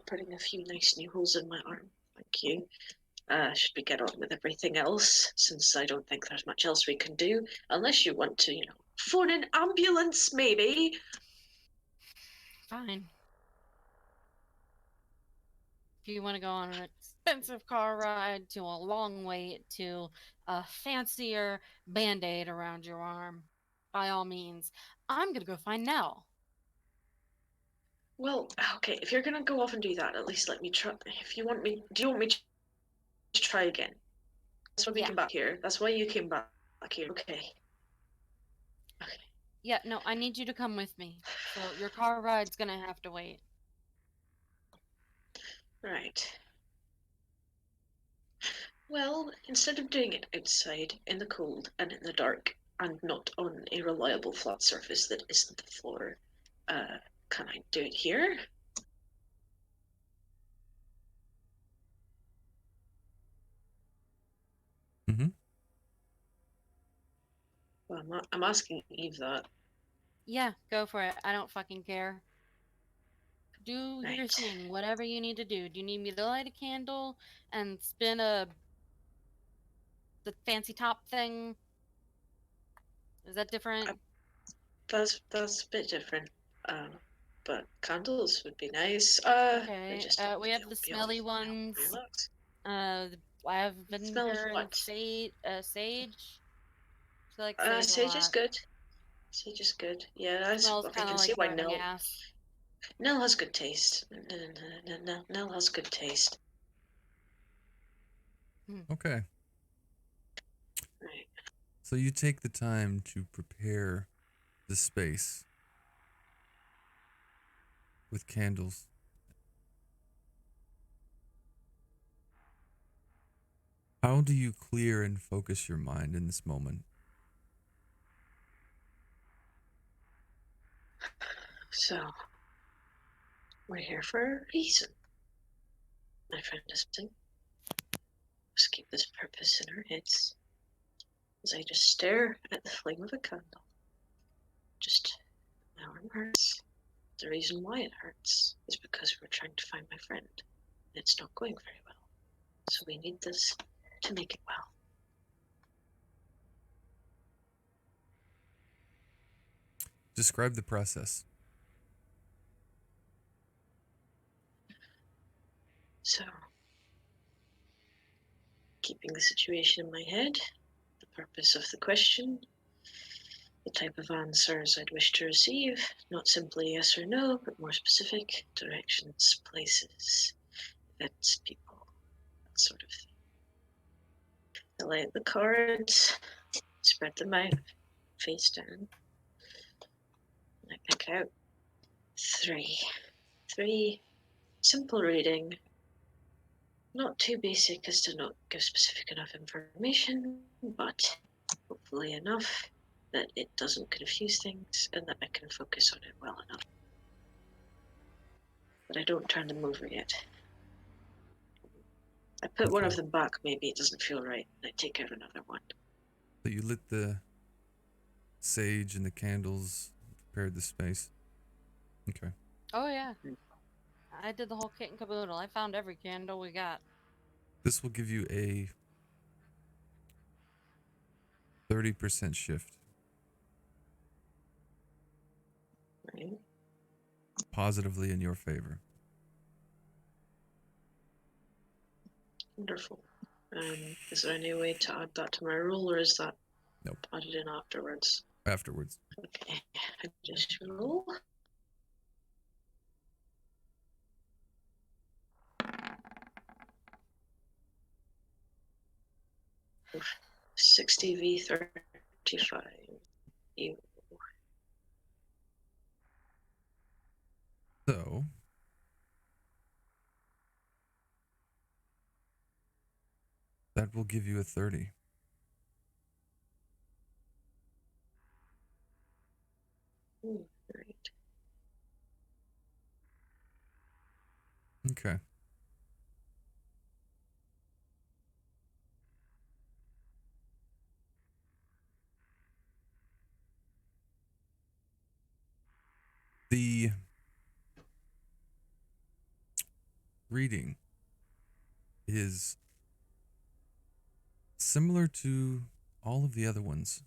putting a few nice new holes in my arm, thank you. Should we get on with everything else? Since I don't think there's much else we can do, unless you want to, phone an ambulance, maybe. Fine. If you want to go on an expensive car ride to a long wait to a fancier band-aid around your arm, by all means, I'm gonna go find Nell. Well, okay. If you're gonna go off and do that, at least let me try. If you want me, do you want me to try again? That's why we Yeah. came back here. That's why you came back here. Okay. Okay. Yeah, no, I need you to come with me. So your car ride's gonna have to wait. Right. Well, instead of doing it outside in the cold and in the dark and not on a reliable flat surface that isn't the floor, can I do it here? Mm-hmm. Well, I'm asking Eve that. Yeah, go for it. I don't fucking care. Do your Right. thing, whatever you need to do. Do you need me to light a candle and spin the fancy top thing? Is that different? That's a bit different. But candles would be nice. They Okay. just don't We have the be all smelly help ones. relax. The Smell of lavender and what? sage. I like sage a Sage is lot. good. Sage is good. Yeah, Smells I kind of can see like why burning ass. Nell has good taste. Nell has good taste. Okay. Right. So you take the time to prepare the space with candles. How do you clear and focus your mind in this moment? So, we're here for a reason. My friend is saying, let's keep this purpose in our heads as I just stare at the flame of a candle. Just, my arm hurts. The reason why it hurts is because we're trying to find my friend. And it's not going very well. So we need this to make it well. Describe the process. So, keeping the situation in my head, the purpose of the question, the type of answers I'd wish to receive, not simply yes or no, but more specific, directions, places, events, people, that sort of thing. I lay out the cards, spread them out, face down, and I pick out three. Three, simple reading, not too basic as to not give specific enough information, but hopefully enough that it doesn't confuse things and that I can focus on it well enough. But I don't turn them over yet. I put one Okay. of them back, maybe it doesn't feel right, and I take out another one. So you lit the sage and the candles, prepared the space. Okay. Oh yeah. I did the whole kit and caboodle. I found every candle we got. This will give you a 30% shift. Right? Positively in your favor. Wonderful. Is there any way to add that to my roll, or is that Nope. added in afterwards? Afterwards. Okay, additional. Oof. 60v35. Ew. So that will give you a 30. Right. Okay. The reading is similar to all of the other ones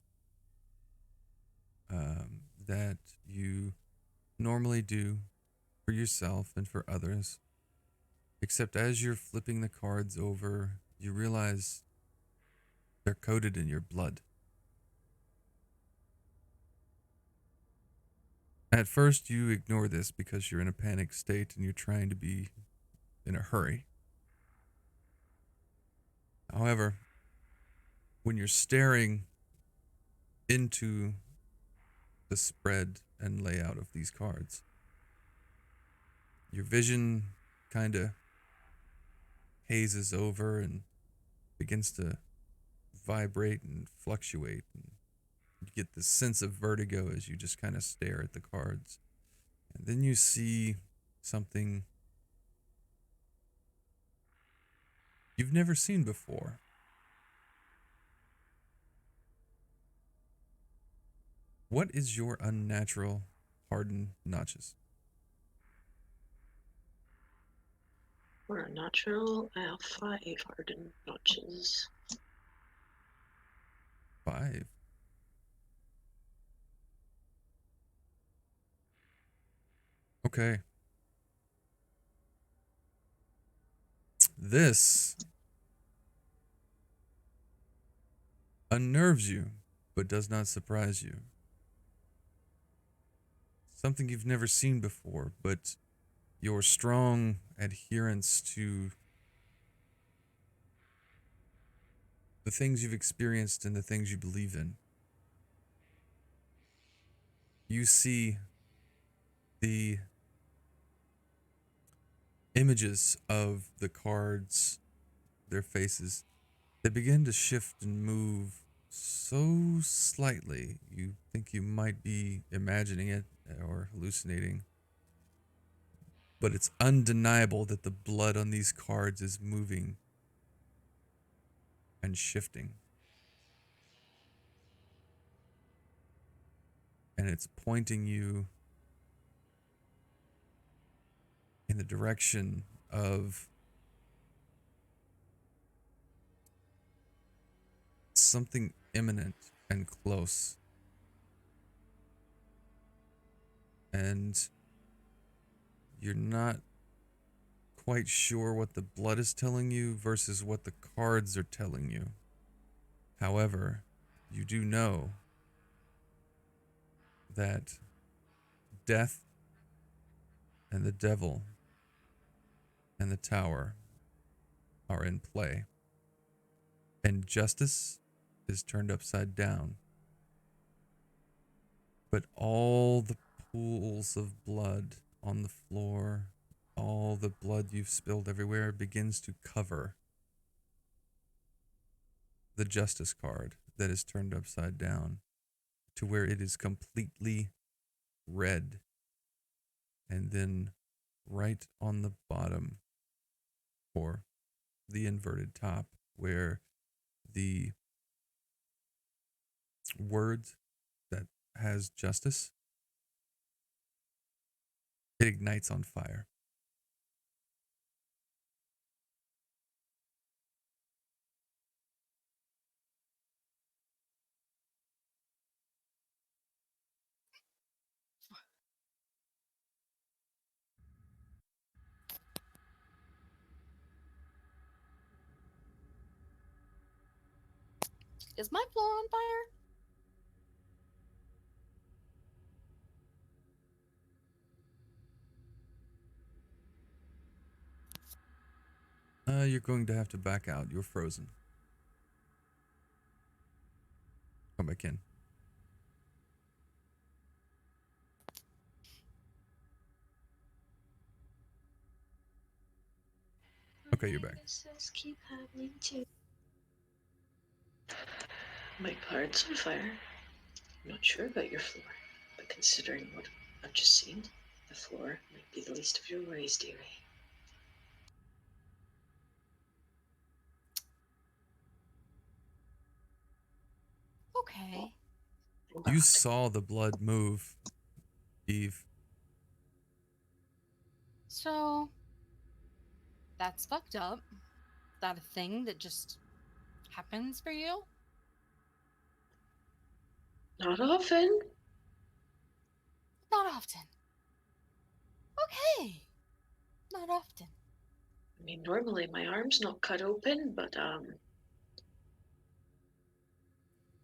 that you normally do for yourself and for others. Except as you're flipping the cards over, you realize they're coded in your blood. At first, you ignore this because you're in a panic state and you're trying to be in a hurry. However, when you're staring into the spread and layout of these cards, your vision kind of hazes over and begins to vibrate and fluctuate. And you get this sense of vertigo as you just kind of stare at the cards. And then you see something you've never seen before. What is your unnatural hardened notches? For a natural, I have 5 hardened notches. 5. Okay. This unnerves you, but does not surprise you. Something you've never seen before, but your strong adherence to the things you've experienced and the things you believe in. You see the images of the cards, their faces, they begin to shift and move so slightly you think you might be imagining it or hallucinating. But it's undeniable that the blood on these cards is moving and shifting. And it's pointing you in the direction of something imminent and close. And you're not quite sure what the blood is telling you versus what the cards are telling you. However, you do know that death and the devil and the tower are in play, and justice is turned upside down. But all the pools of blood on the floor, all the blood you've spilled everywhere begins to cover the justice card that is turned upside down to where it is completely red. And then right on the bottom, or the inverted top, where the word that has justice, it ignites on fire. Is my floor on fire? You're going to have to back out. You're frozen. Come back in. Okay, you're back. Minuses keep happening too. My car's on fire. I'm not sure about your floor, but considering what I've just seen, the floor might be the least of your worries, dearie. Okay. You saw the blood move, Eve. So that's fucked up. Is that a thing that just happens for you? Not often. Not often. Okay. Not often. I mean, normally my arm's not cut open, but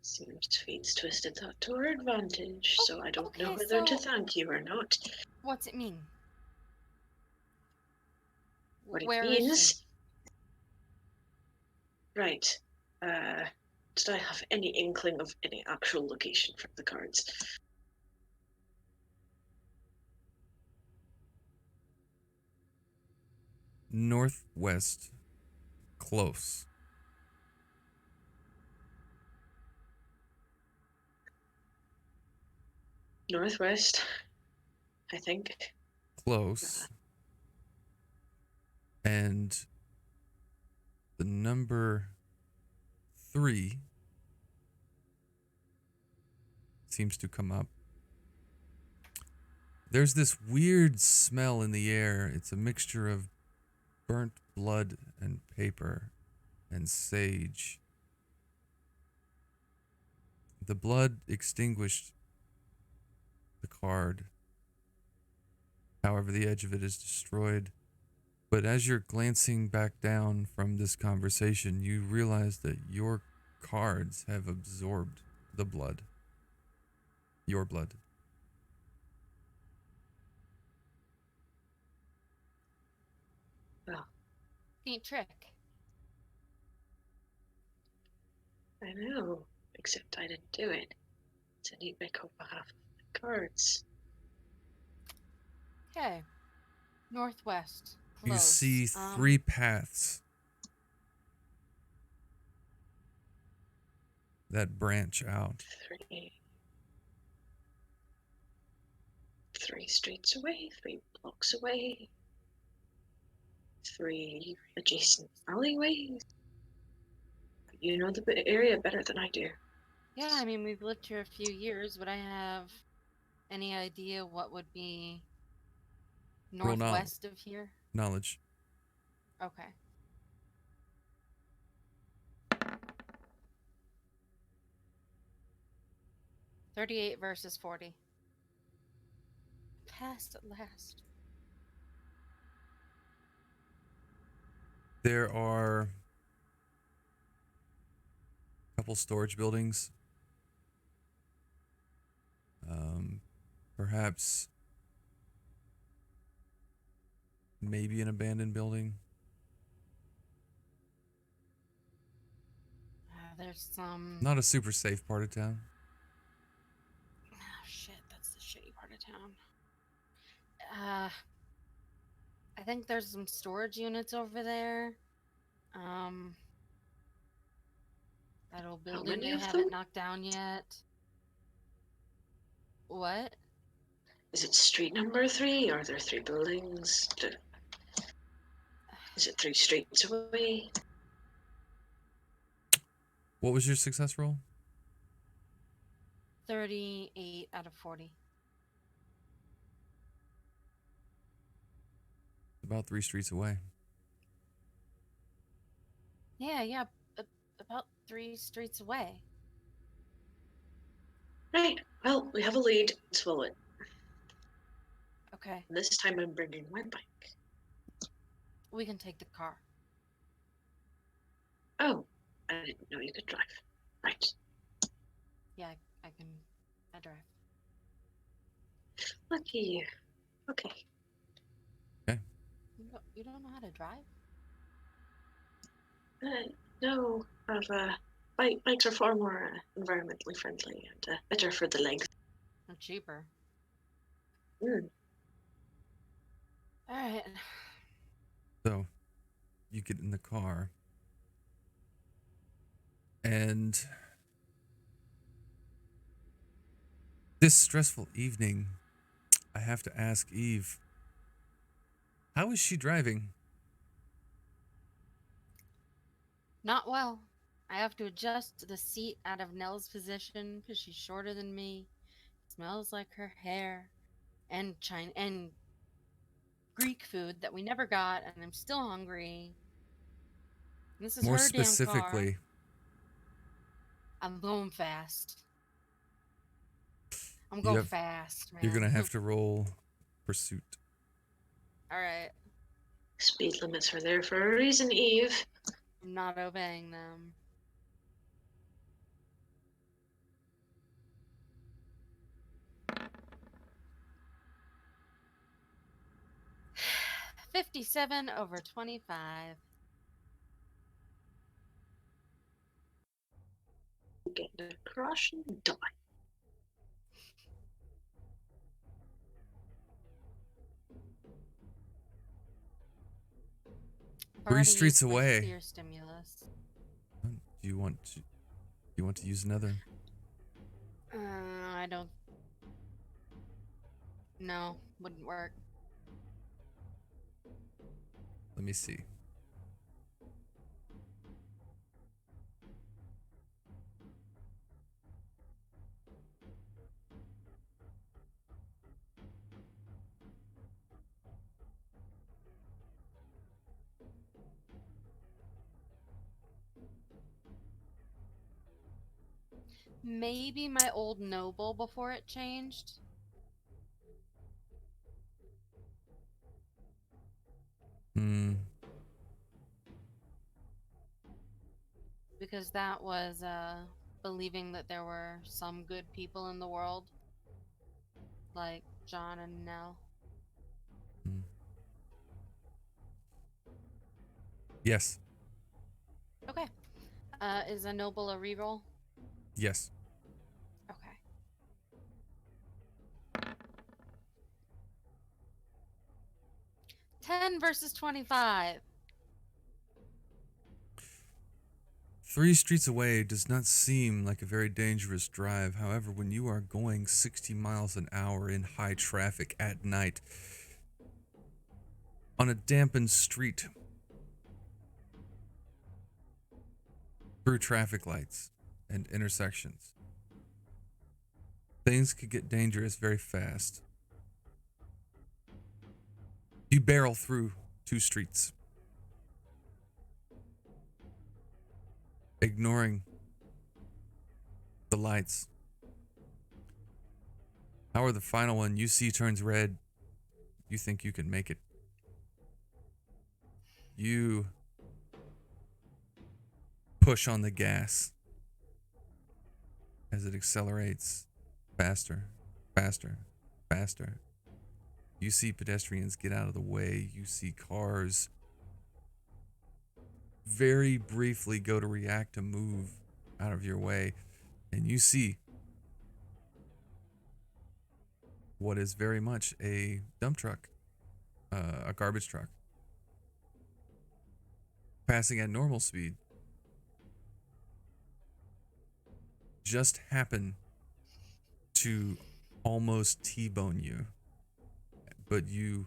seems fate's twisted that to our advantage, so I don't know Okay, whether to so thank you or not. what's it mean? What it Where is she? means. Right. Did I have any inkling of any actual location from the cards? Northwest. Close. Northwest, I think. Close. And the number 3 seems to come up. There's this weird smell in the air. It's a mixture of burnt blood and paper and sage. The blood extinguished the card. However, the edge of it is destroyed. But as you're glancing back down from this conversation, you realize that your cards have absorbed the blood. Your blood. Well, Neat trick. I know, except I didn't do it. It's a neat trick on behalf of my cards. Okay. Northwest. Close. You see 3 paths that branch out. Three streets away, 3 blocks away, 3 adjacent alleyways. You know the area better than I do. Yeah, I mean, we've lived here a few years. Would I have any idea what would be Roll northwest of here? Knowledge. Okay. $38 versus 40. Passed at last. There are a couple storage buildings. Perhaps maybe an abandoned building. There's some. Not a super safe part of town. Oh, shit, that's the shitty part of town. I think there's some storage units over there. That old building many they of haven't them? knocked down yet. What? Is it street number 3? Are there 3 buildings? Is it 3 streets away? What was your success roll? 38 out of 40. About 3 streets away. Yeah, about 3 streets away. Right, well, we have a lead. Let's follow it. Okay, And this time I'm bringing my bike. we can take the car. Oh, I didn't know you could drive. Right. Yeah, I can. I drive. Lucky you. Okay. Okay. You don't know how to drive? No, bikes are far more environmentally friendly and better for the legs. Or cheaper. Mm. All right. So you get in the car, and this stressful evening, I have to ask Eve, how is she driving? Not well. I have to adjust the seat out of Nell's position because she's shorter than me. Smells like her hair and Greek food that we never got, and I'm still hungry. This is More her damn car. specifically, I'm going fast. I'm you going have fast, you're man. gonna have to roll pursuit. All right. Speed limits are there for a reason, Eve. I'm not obeying them. $57/25. Get the crush and die. I've 3 already streets used my away. fear stimulus. Do you want to use another? I don't. No, wouldn't work. Let me see. Maybe my old noble before it changed. Hmm. Because that was believing that there were some good people in the world, like John and Nell. Hmm. Yes. Okay. Is a noble a reroll? Yes. Okay. 10 versus 25. 3 streets away does not seem like a very dangerous drive. However, when you are going 60 miles an hour in high traffic at night on a dampened street through traffic lights and intersections, things could get dangerous very fast. You barrel through 2 streets, ignoring the lights. However, the final one you see turns red. You think you can make it. You push on the gas as it accelerates faster, faster, faster. You see pedestrians get out of the way. You see cars very briefly go to react to move out of your way. And you see what is very much a dump truck, a garbage truck, passing at normal speed. Just happen to almost T-bone you, but you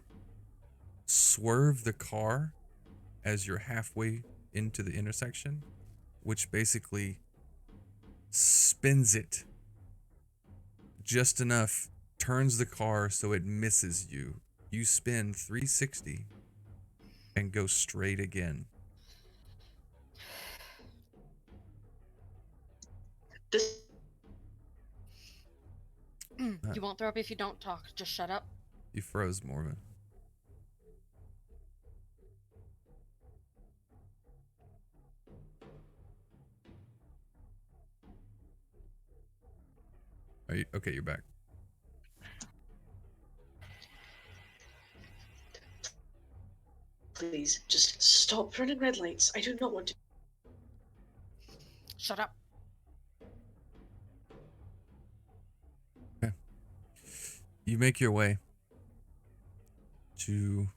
swerve the car as you're halfway into the intersection, which basically spins it just enough, turns the car so it misses you. You spin 360 and go straight again. This You won't throw up if you don't talk. Just shut up. You froze, Morven. Are you okay? You're back. Please, just stop running red lights. I do not want to. Shut up. Okay. You make your way to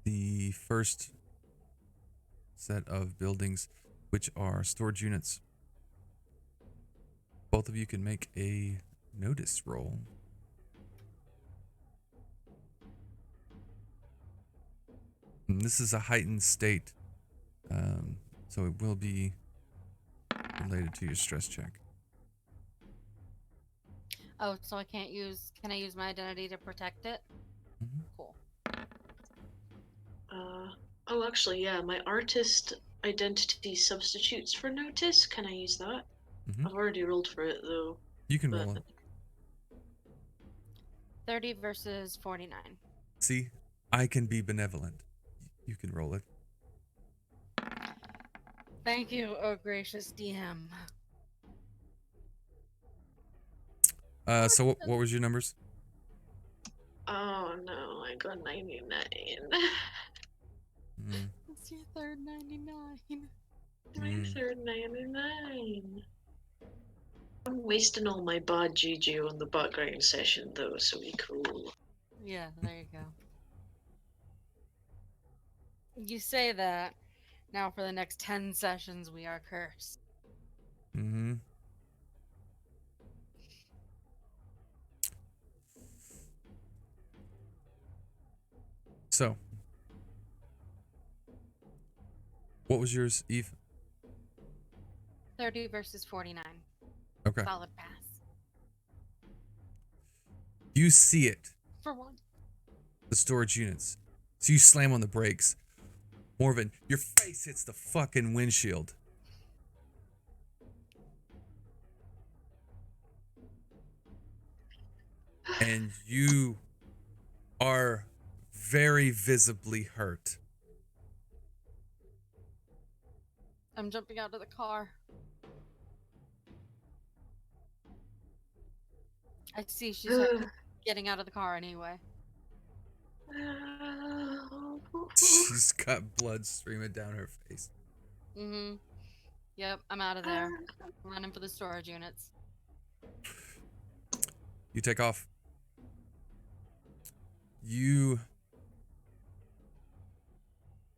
the first set of buildings, which are storage units. Both of you can make a notice roll. And this is a heightened state, so it will be related to your stress check. Oh, so I can't use. Can I use my identity to protect it? Mhm. Cool. Oh, actually, yeah, my artist identity substitutes for notice. Can I use that? Mhm. I've already rolled for it though. You can But roll it. 30 versus 49. See, I can be benevolent. You can roll it. Thank you, oh gracious DM. So what was your numbers? oh no, I got 99. Mm, It's your third 99. My third 99. I'm wasting all my bad juju on the background session though, so we cool. Yeah, there you go. You say that. Now for the next 10 sessions, we are cursed. mm-hmm. So, what was yours, Eve? 30 versus 49. Okay. Solid pass. You see it, For one. the storage units. So you slam on the brakes. Morven, your face hits the fucking windshield. And you are very visibly hurt. I'm jumping out of the car. I see she's getting out of the car anyway. She's got blood streaming down her face. Mm-hmm. Yep, I'm out of there. Running for the storage units. You take off. You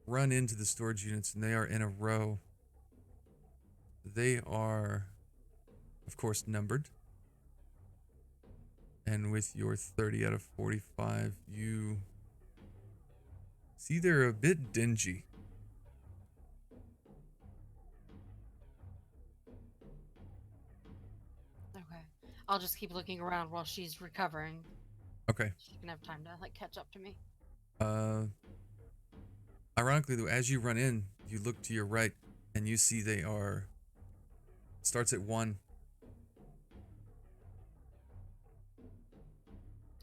run into the storage units, and they are in a row. They are, of course, numbered. And with your 30 out of 45, you see they're a bit dingy. Okay. I'll just keep looking around while she's recovering. Okay. She can have time to like catch up to me. Ironically, though, as you run in, you look to your right, and you see they are... Starts at 1.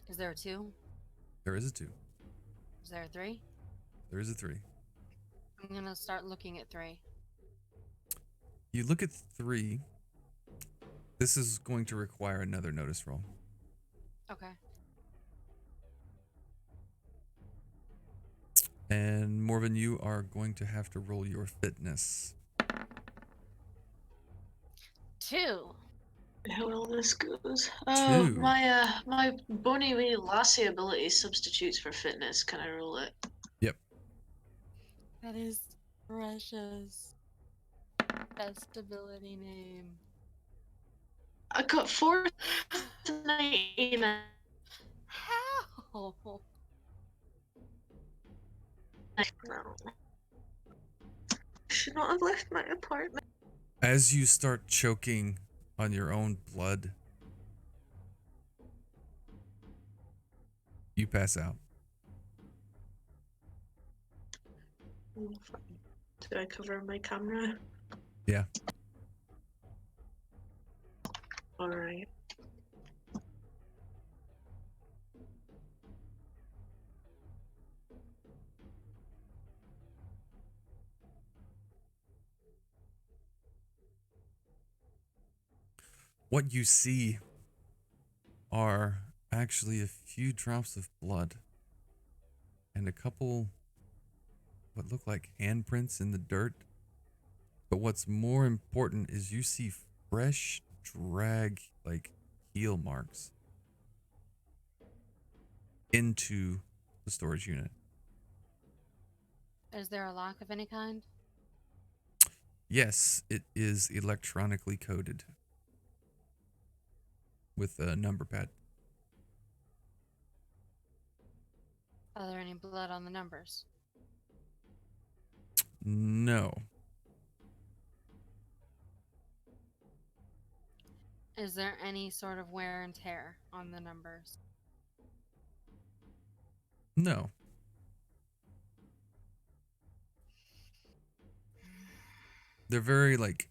Is there a 2? There is a 2. Is there a 3? There is a 3. I'm gonna start looking at 3. You look at 3. This is going to require another notice roll. Okay. And Morven, you are going to have to roll your fitness. 2. How well this goes. 2. My bony wee lassie ability substitutes for fitness. Can I roll it? Yep. That is precious. Best ability name. I got 499. How? No. Should not have left my apartment. As you start choking on your own blood, you pass out. Do I cover my camera? Yeah. Alright. What you see are actually a few drops of blood and a couple what look like handprints in the dirt. But what's more important is you see fresh drag like heel marks into the storage unit. Is there a lock of any kind? Yes, it is electronically coded with a number pad. Are there any blood on the numbers? No. Is there any sort of wear and tear on the numbers? No. They're very like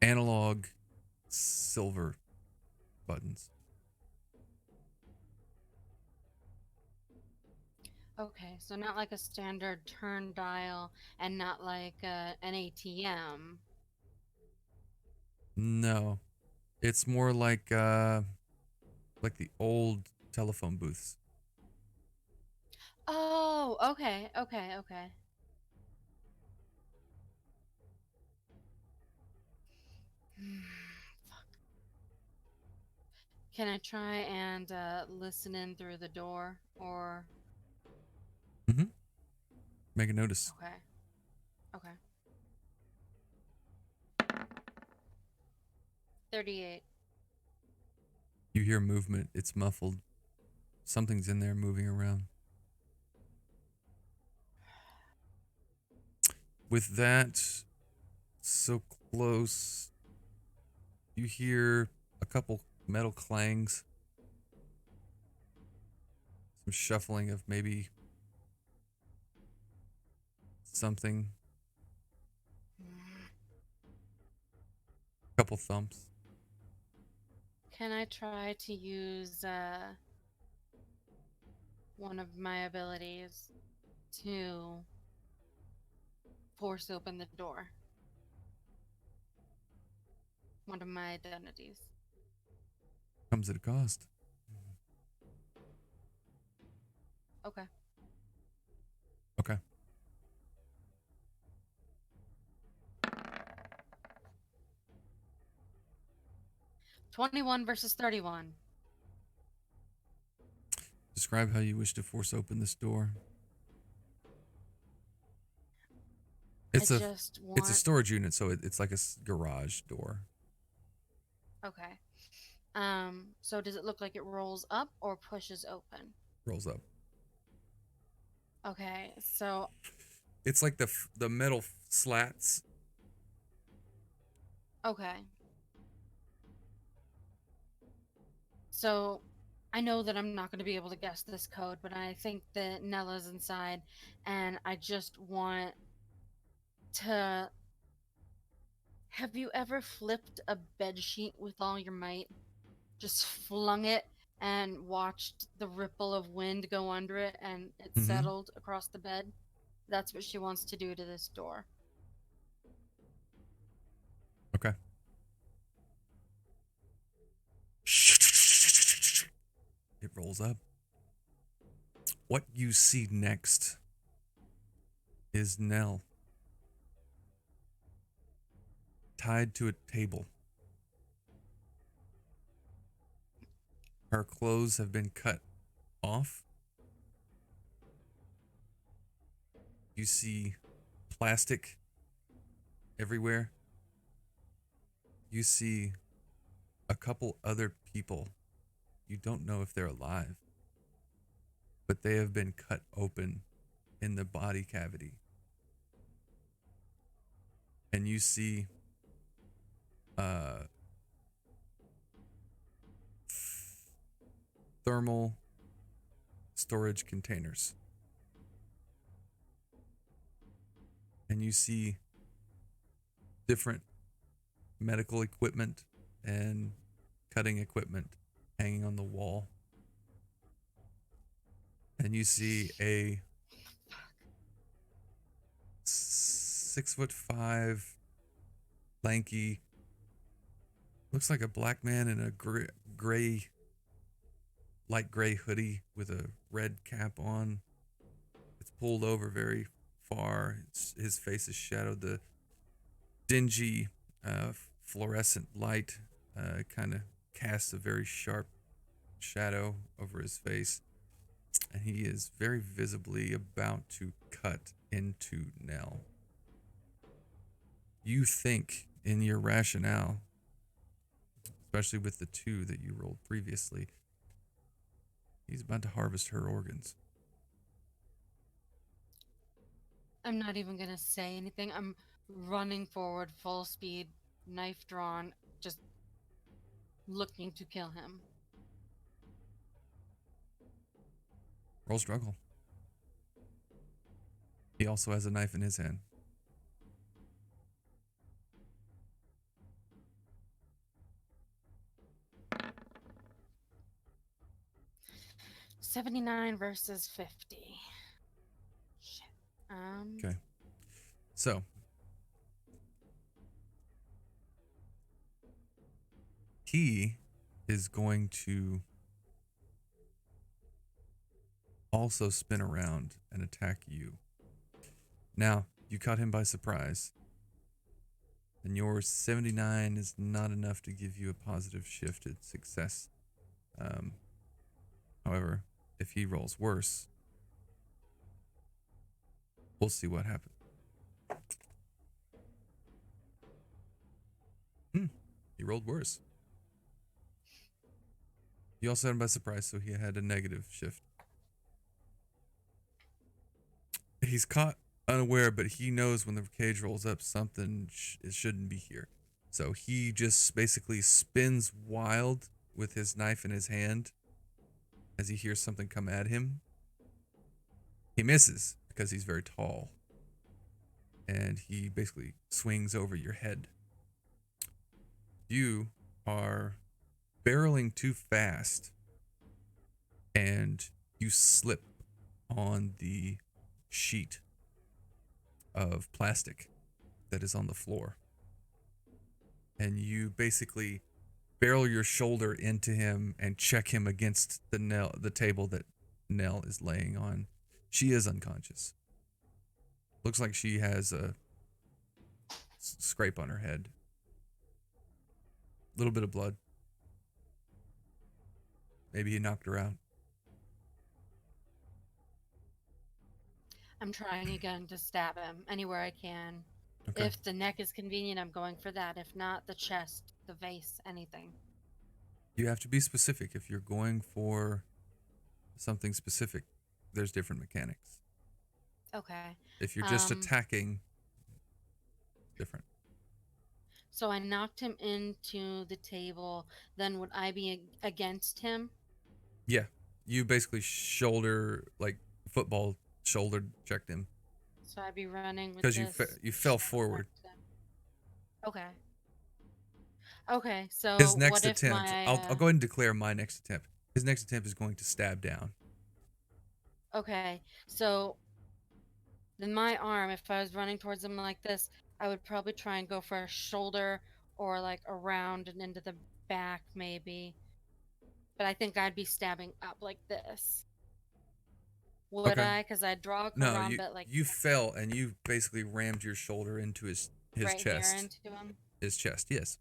analog silver buttons. Okay, so not like a standard turn dial and not like an ATM. No. It's more like the old telephone booths. Oh, okay, okay, okay. Fuck. Can I try and listen in through the door or? Mm-hmm. Make a notice. Okay, okay. 38. You hear movement. It's muffled. Something's in there moving around. With that so close, you hear a couple metal clangs. Some shuffling of maybe something. Couple thumps. Can I try to use one of my abilities to force open the door? One of my identities. Comes at a cost. Okay. Okay. $21 versus 31. Describe how you wish to force open this door. It's I a just it's a want. storage unit, so it's like a garage door. Okay. So does it look like it rolls up or pushes open? Rolls up. Okay, so It's like the metal slats. okay. So I know that I'm not going to be able to guess this code, but I think that Nella's inside, and I just want to. Have you ever flipped a bed sheet with all your might? Just flung it and watched the ripple of wind go under it and it Mm-hmm. settled across the bed? That's what she wants to do to this door. Okay. It rolls up. What you see next is Nell tied to a table. Her clothes have been cut off. You see plastic everywhere. You see a couple other people. You don't know if they're alive, but they have been cut open in the body cavity. And you see thermal storage containers. And you see different medical equipment and cutting equipment hanging on the wall. And you see a 6'5" lanky Looks like a black man in a gray, light gray hoodie with a red cap on. It's pulled over very far. His face is shadowed. The dingy fluorescent light kind of casts a very sharp shadow over his face. And he is very visibly about to cut into Nell. You think in your rationale, especially with the 2 that you rolled previously, he's about to harvest her organs. I'm not even gonna say anything. I'm running forward, full speed, knife drawn, just looking to kill him. Roll struggle. He also has a knife in his hand. 79 versus 50. Shit. Okay. So, he is going to also spin around and attack you. Now, you caught him by surprise, and your 79 is not enough to give you a positive shifted success. However, if he rolls worse, we'll see what happens. He rolled worse. You also had him by surprise, so he had a negative shift. He's caught unaware, but he knows when the cage rolls up, something it shouldn't be here. So he just basically spins wild with his knife in his hand as he hears something come at him. He misses because he's very tall. And he basically swings over your head. You are barreling too fast, and you slip on the sheet of plastic that is on the floor. And you basically barrel your shoulder into him and check him against the table that Nell is laying on. She is unconscious. Looks like she has a scrape on her head. A little bit of blood. Maybe he knocked her out. I'm trying again to stab him anywhere I can. Okay. If the neck is convenient, I'm going for that. If not, the chest, the vase, anything. You have to be specific. If you're going for something specific, there's different mechanics. Okay. If you're just attacking, different. So I knocked him into the table. Then would I be against him? Yeah. You basically football shoulder checked him. So I'd be running with Because this. you fell forward. Okay. Okay, so His next what if attempt, my... I'll go ahead and declare my next attempt. His next attempt is going to stab down. Okay, so then my arm, if I was running towards him like this, I would probably try and go for a shoulder or like around and into the back maybe. But I think I'd be stabbing up like this. Would Okay. I? Because I'd draw a No, karambit like you fell and you basically rammed your shoulder into his right chest. here into him. His chest, yes.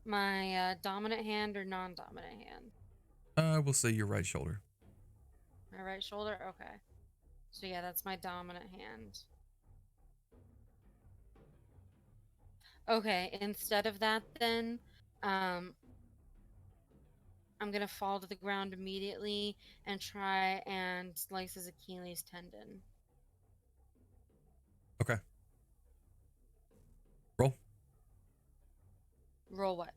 My dominant hand or non-dominant hand? We'll say your right shoulder. My right shoulder? Okay. So yeah, that's my dominant hand. Okay, instead of that then, I'm gonna fall to the ground immediately and try and slice his Achilles tendon. Okay. Roll. Roll what?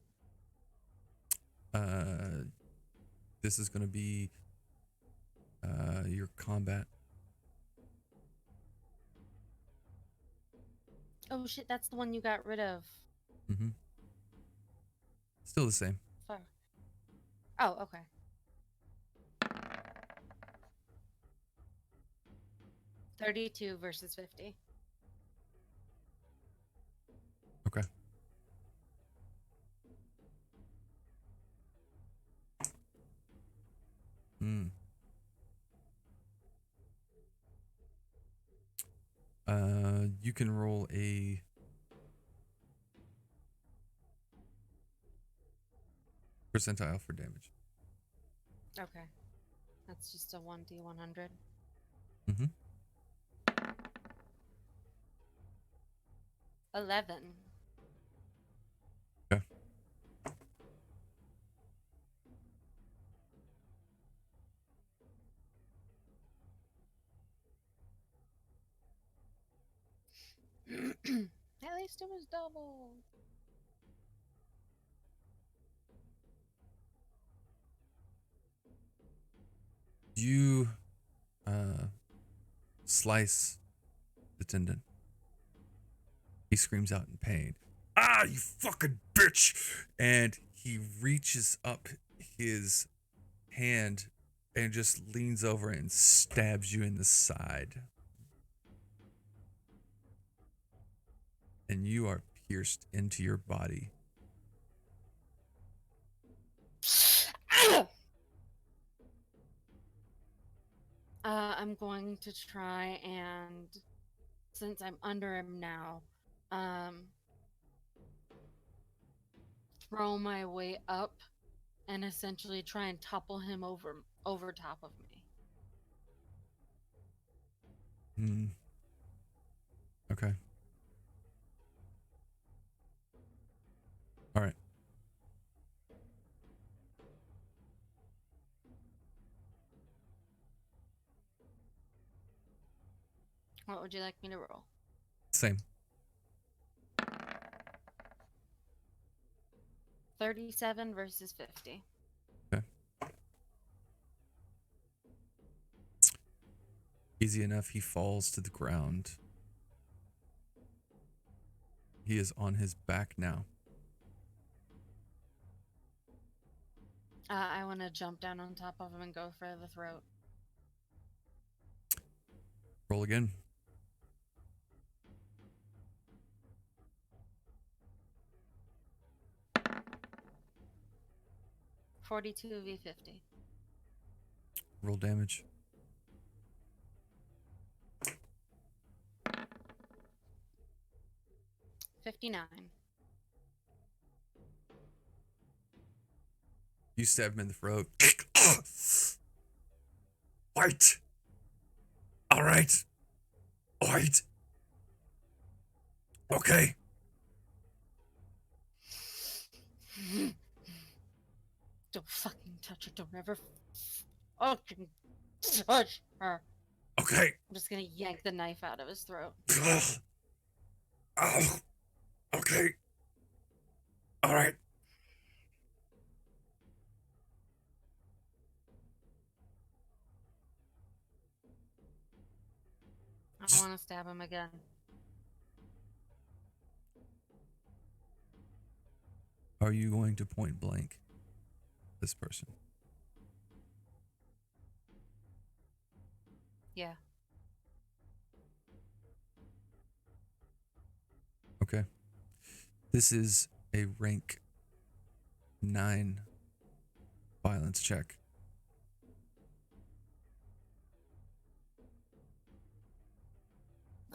This is gonna be your combat. Oh shit, that's the one you got rid of. Mm-hmm. Still the same. Fuck. Oh, okay. $32 versus 50. Okay. Hmm. You can roll a percentile for damage. Okay. That's just a 1d100. Mm-hmm. 11. Okay. At least it was double. You slice the tendon. He screams out in pain. Ah, you fucking bitch! And he reaches up his hand and just leans over and stabs you in the side. And you are pierced into your body. I'm going to try and, since I'm under him now, throw my way up and essentially try and topple him over top of me. Hmm. Okay. All right. What would you like me to roll? Same. 37 versus 50. Okay. Easy enough. He falls to the ground. He is on his back now. I want to jump down on top of him and go for the throat. Roll again. $42 v 50. Roll damage. $59. You stab him in the throat. White. All right. White. Okay. Don't fucking touch her. Don't ever fucking touch her. Okay. I'm just gonna yank the knife out of his throat. Oh. Okay. All right. I want to stab him again. Are you going to point blank this person? Yeah. Okay. This is a rank 9 violence check.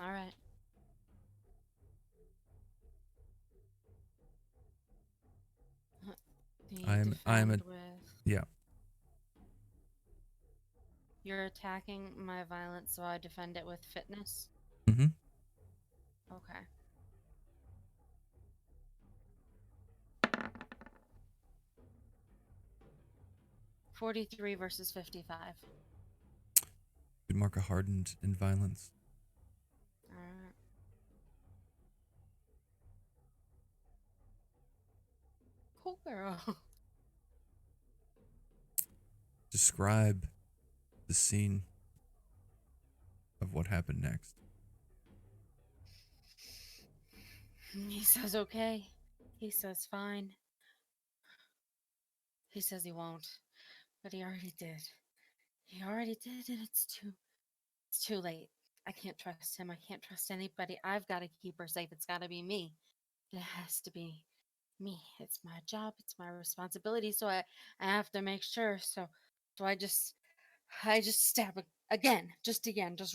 All right. I'm a With... yeah. You're attacking my violence, so I defend it with fitness. Mm-hmm. Okay. $43 versus 55. Could mark a hardened in violence. Alright. Cool girl. Describe the scene of what happened next. He says okay. He says fine. He says he won't, but he already did. He already did, and it's too late. I can't trust him. I can't trust anybody. I've got to keep her safe. It's got to be me. It has to be me. It's my job. It's my responsibility. So I have to make sure. So I just I just stab again, just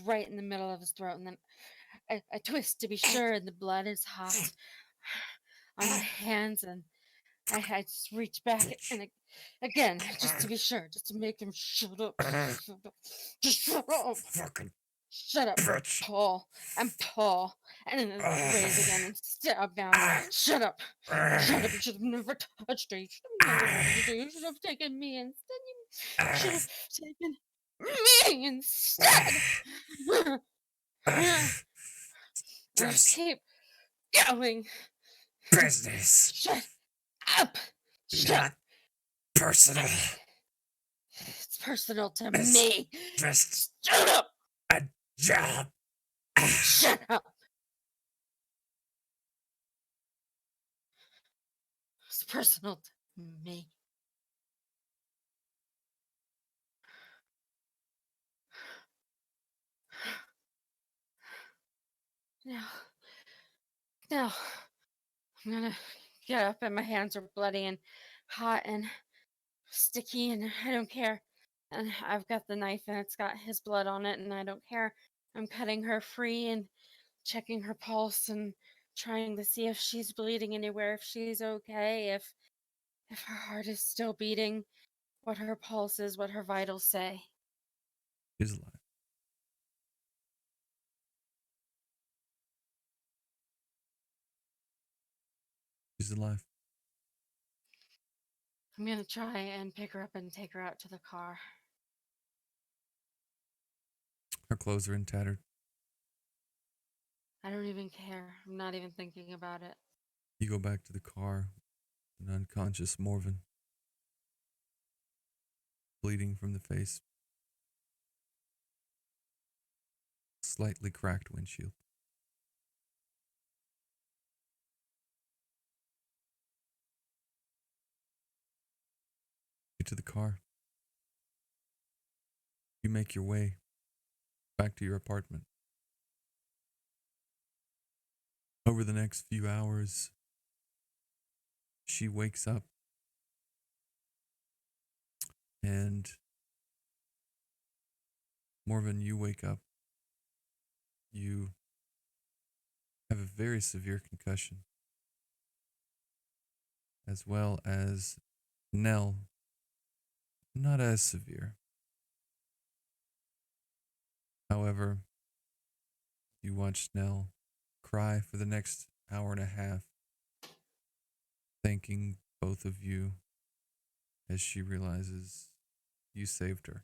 right in the middle of his throat, and then I twist to be sure, and the blood is hot on my hands, and I just reach back and again, just to be sure, just to make him shut up. Just shut up. Fucking Shut up, bitch. Paul. I'm Paul. And then I raise again and stab down. Shut up. Shut up. You should have never touched her. You should have never touched her. You should have taken me instead. You should have taken me instead. Just keep going. Business. Shut up. Shut Not personal. It's personal to It's me. just Shut up. a job. Shut up. It's personal to me. Now, I'm gonna get up, and my hands are bloody and hot and sticky, and I don't care. And I've got the knife, and it's got his blood on it, and I don't care. I'm cutting her free and checking her pulse and trying to see if she's bleeding anywhere, if she's okay, if her heart is still beating, what her pulse is, what her vitals say. She's alive. She's alive. I'm gonna try and pick her up and take her out to the car. Her clothes are in tattered. I don't even care. I'm not even thinking about it. You go back to the car, an unconscious Morven, bleeding from the face, slightly cracked windshield. Get to the car. You make your way back to your apartment. Over the next few hours, she wakes up and Morven, you wake up. You have a very severe concussion, as well as Nell, not as severe. However, you watch Nell cry for the next hour and a half, thanking both of you as she realizes you saved her.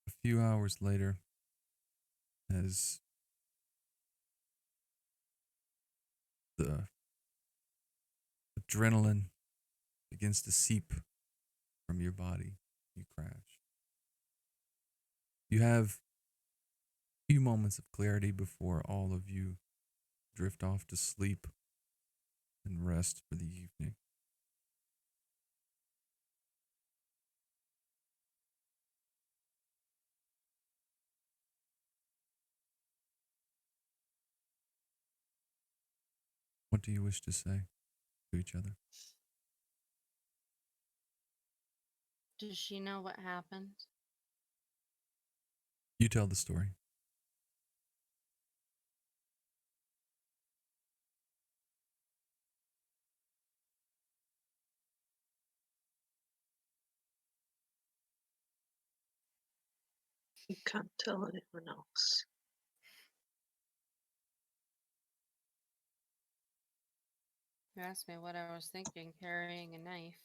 A few hours later, as the adrenaline begins to seep from your body, you crash. You have a few moments of clarity before all of you drift off to sleep and rest for the evening. What do you wish to say to each other? Does she know what happened? You tell the story. You can't tell anyone else. You asked me what I was thinking, carrying a knife.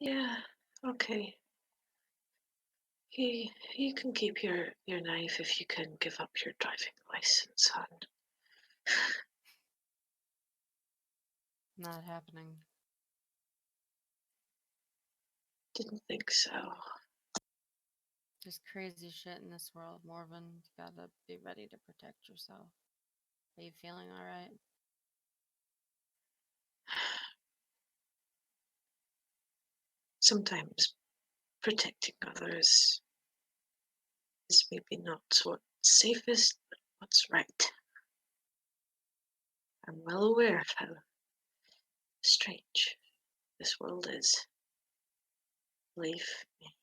Yeah, okay. You can keep your knife if you can give up your driving license, hon. Not happening. Didn't think so. Just crazy shit in this world, Morven. You gotta be ready to protect yourself. Are you feeling alright? sometimes protecting others is maybe not what's safest, but what's right. I'm well aware of how strange this world is. Believe me.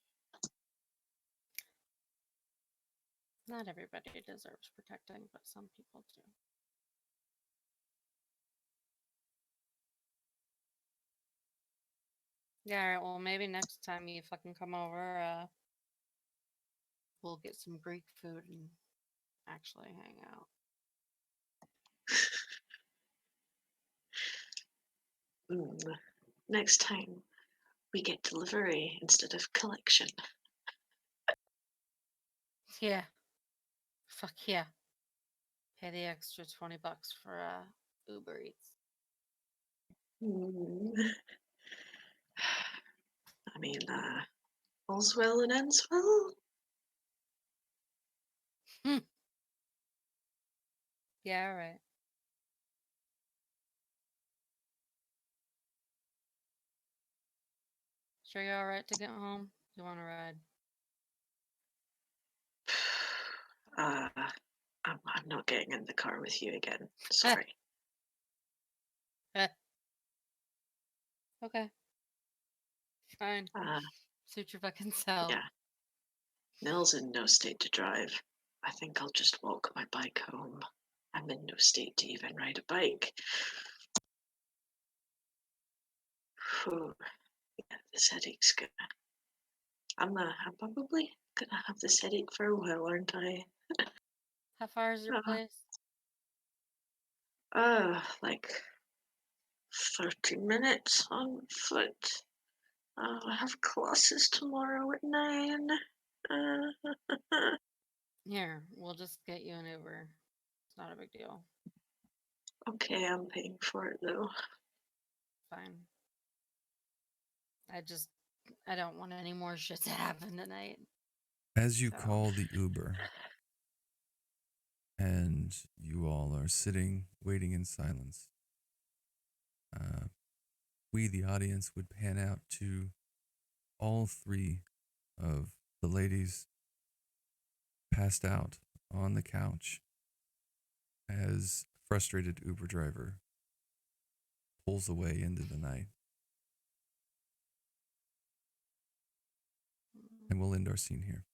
Not everybody deserves protecting, but some people do. Yeah, all right, well, maybe next time you fucking come over, we'll get some Greek food and actually hang out. Next time, we get delivery instead of collection. Yeah. Fuck yeah. Pay the extra $20 for Uber Eats. I mean, all's well and ends well. Yeah, all right. Sure you're all right to get home? You want to ride? I'm not getting in the car with you again. Sorry. Okay. Fine. Suit your fucking self. Yeah. Nell's in no state to drive. I think I'll just walk my bike home. I'm in no state to even ride a bike. Whew. Yeah, this headache's gonna. I'm probably gonna have this headache for a while, aren't I? How far is your place? Like 30 minutes on foot. I have classes tomorrow at 9. Here, we'll just get you an Uber. It's not a big deal. Okay, I'm paying for it though. Fine. I don't want any more shit to happen tonight. As you call the Uber, and you all are sitting, waiting in silence, we, the audience, would pan out to all three of the ladies passed out on the couch as a frustrated Uber driver pulls away into the night. And we'll end our scene here.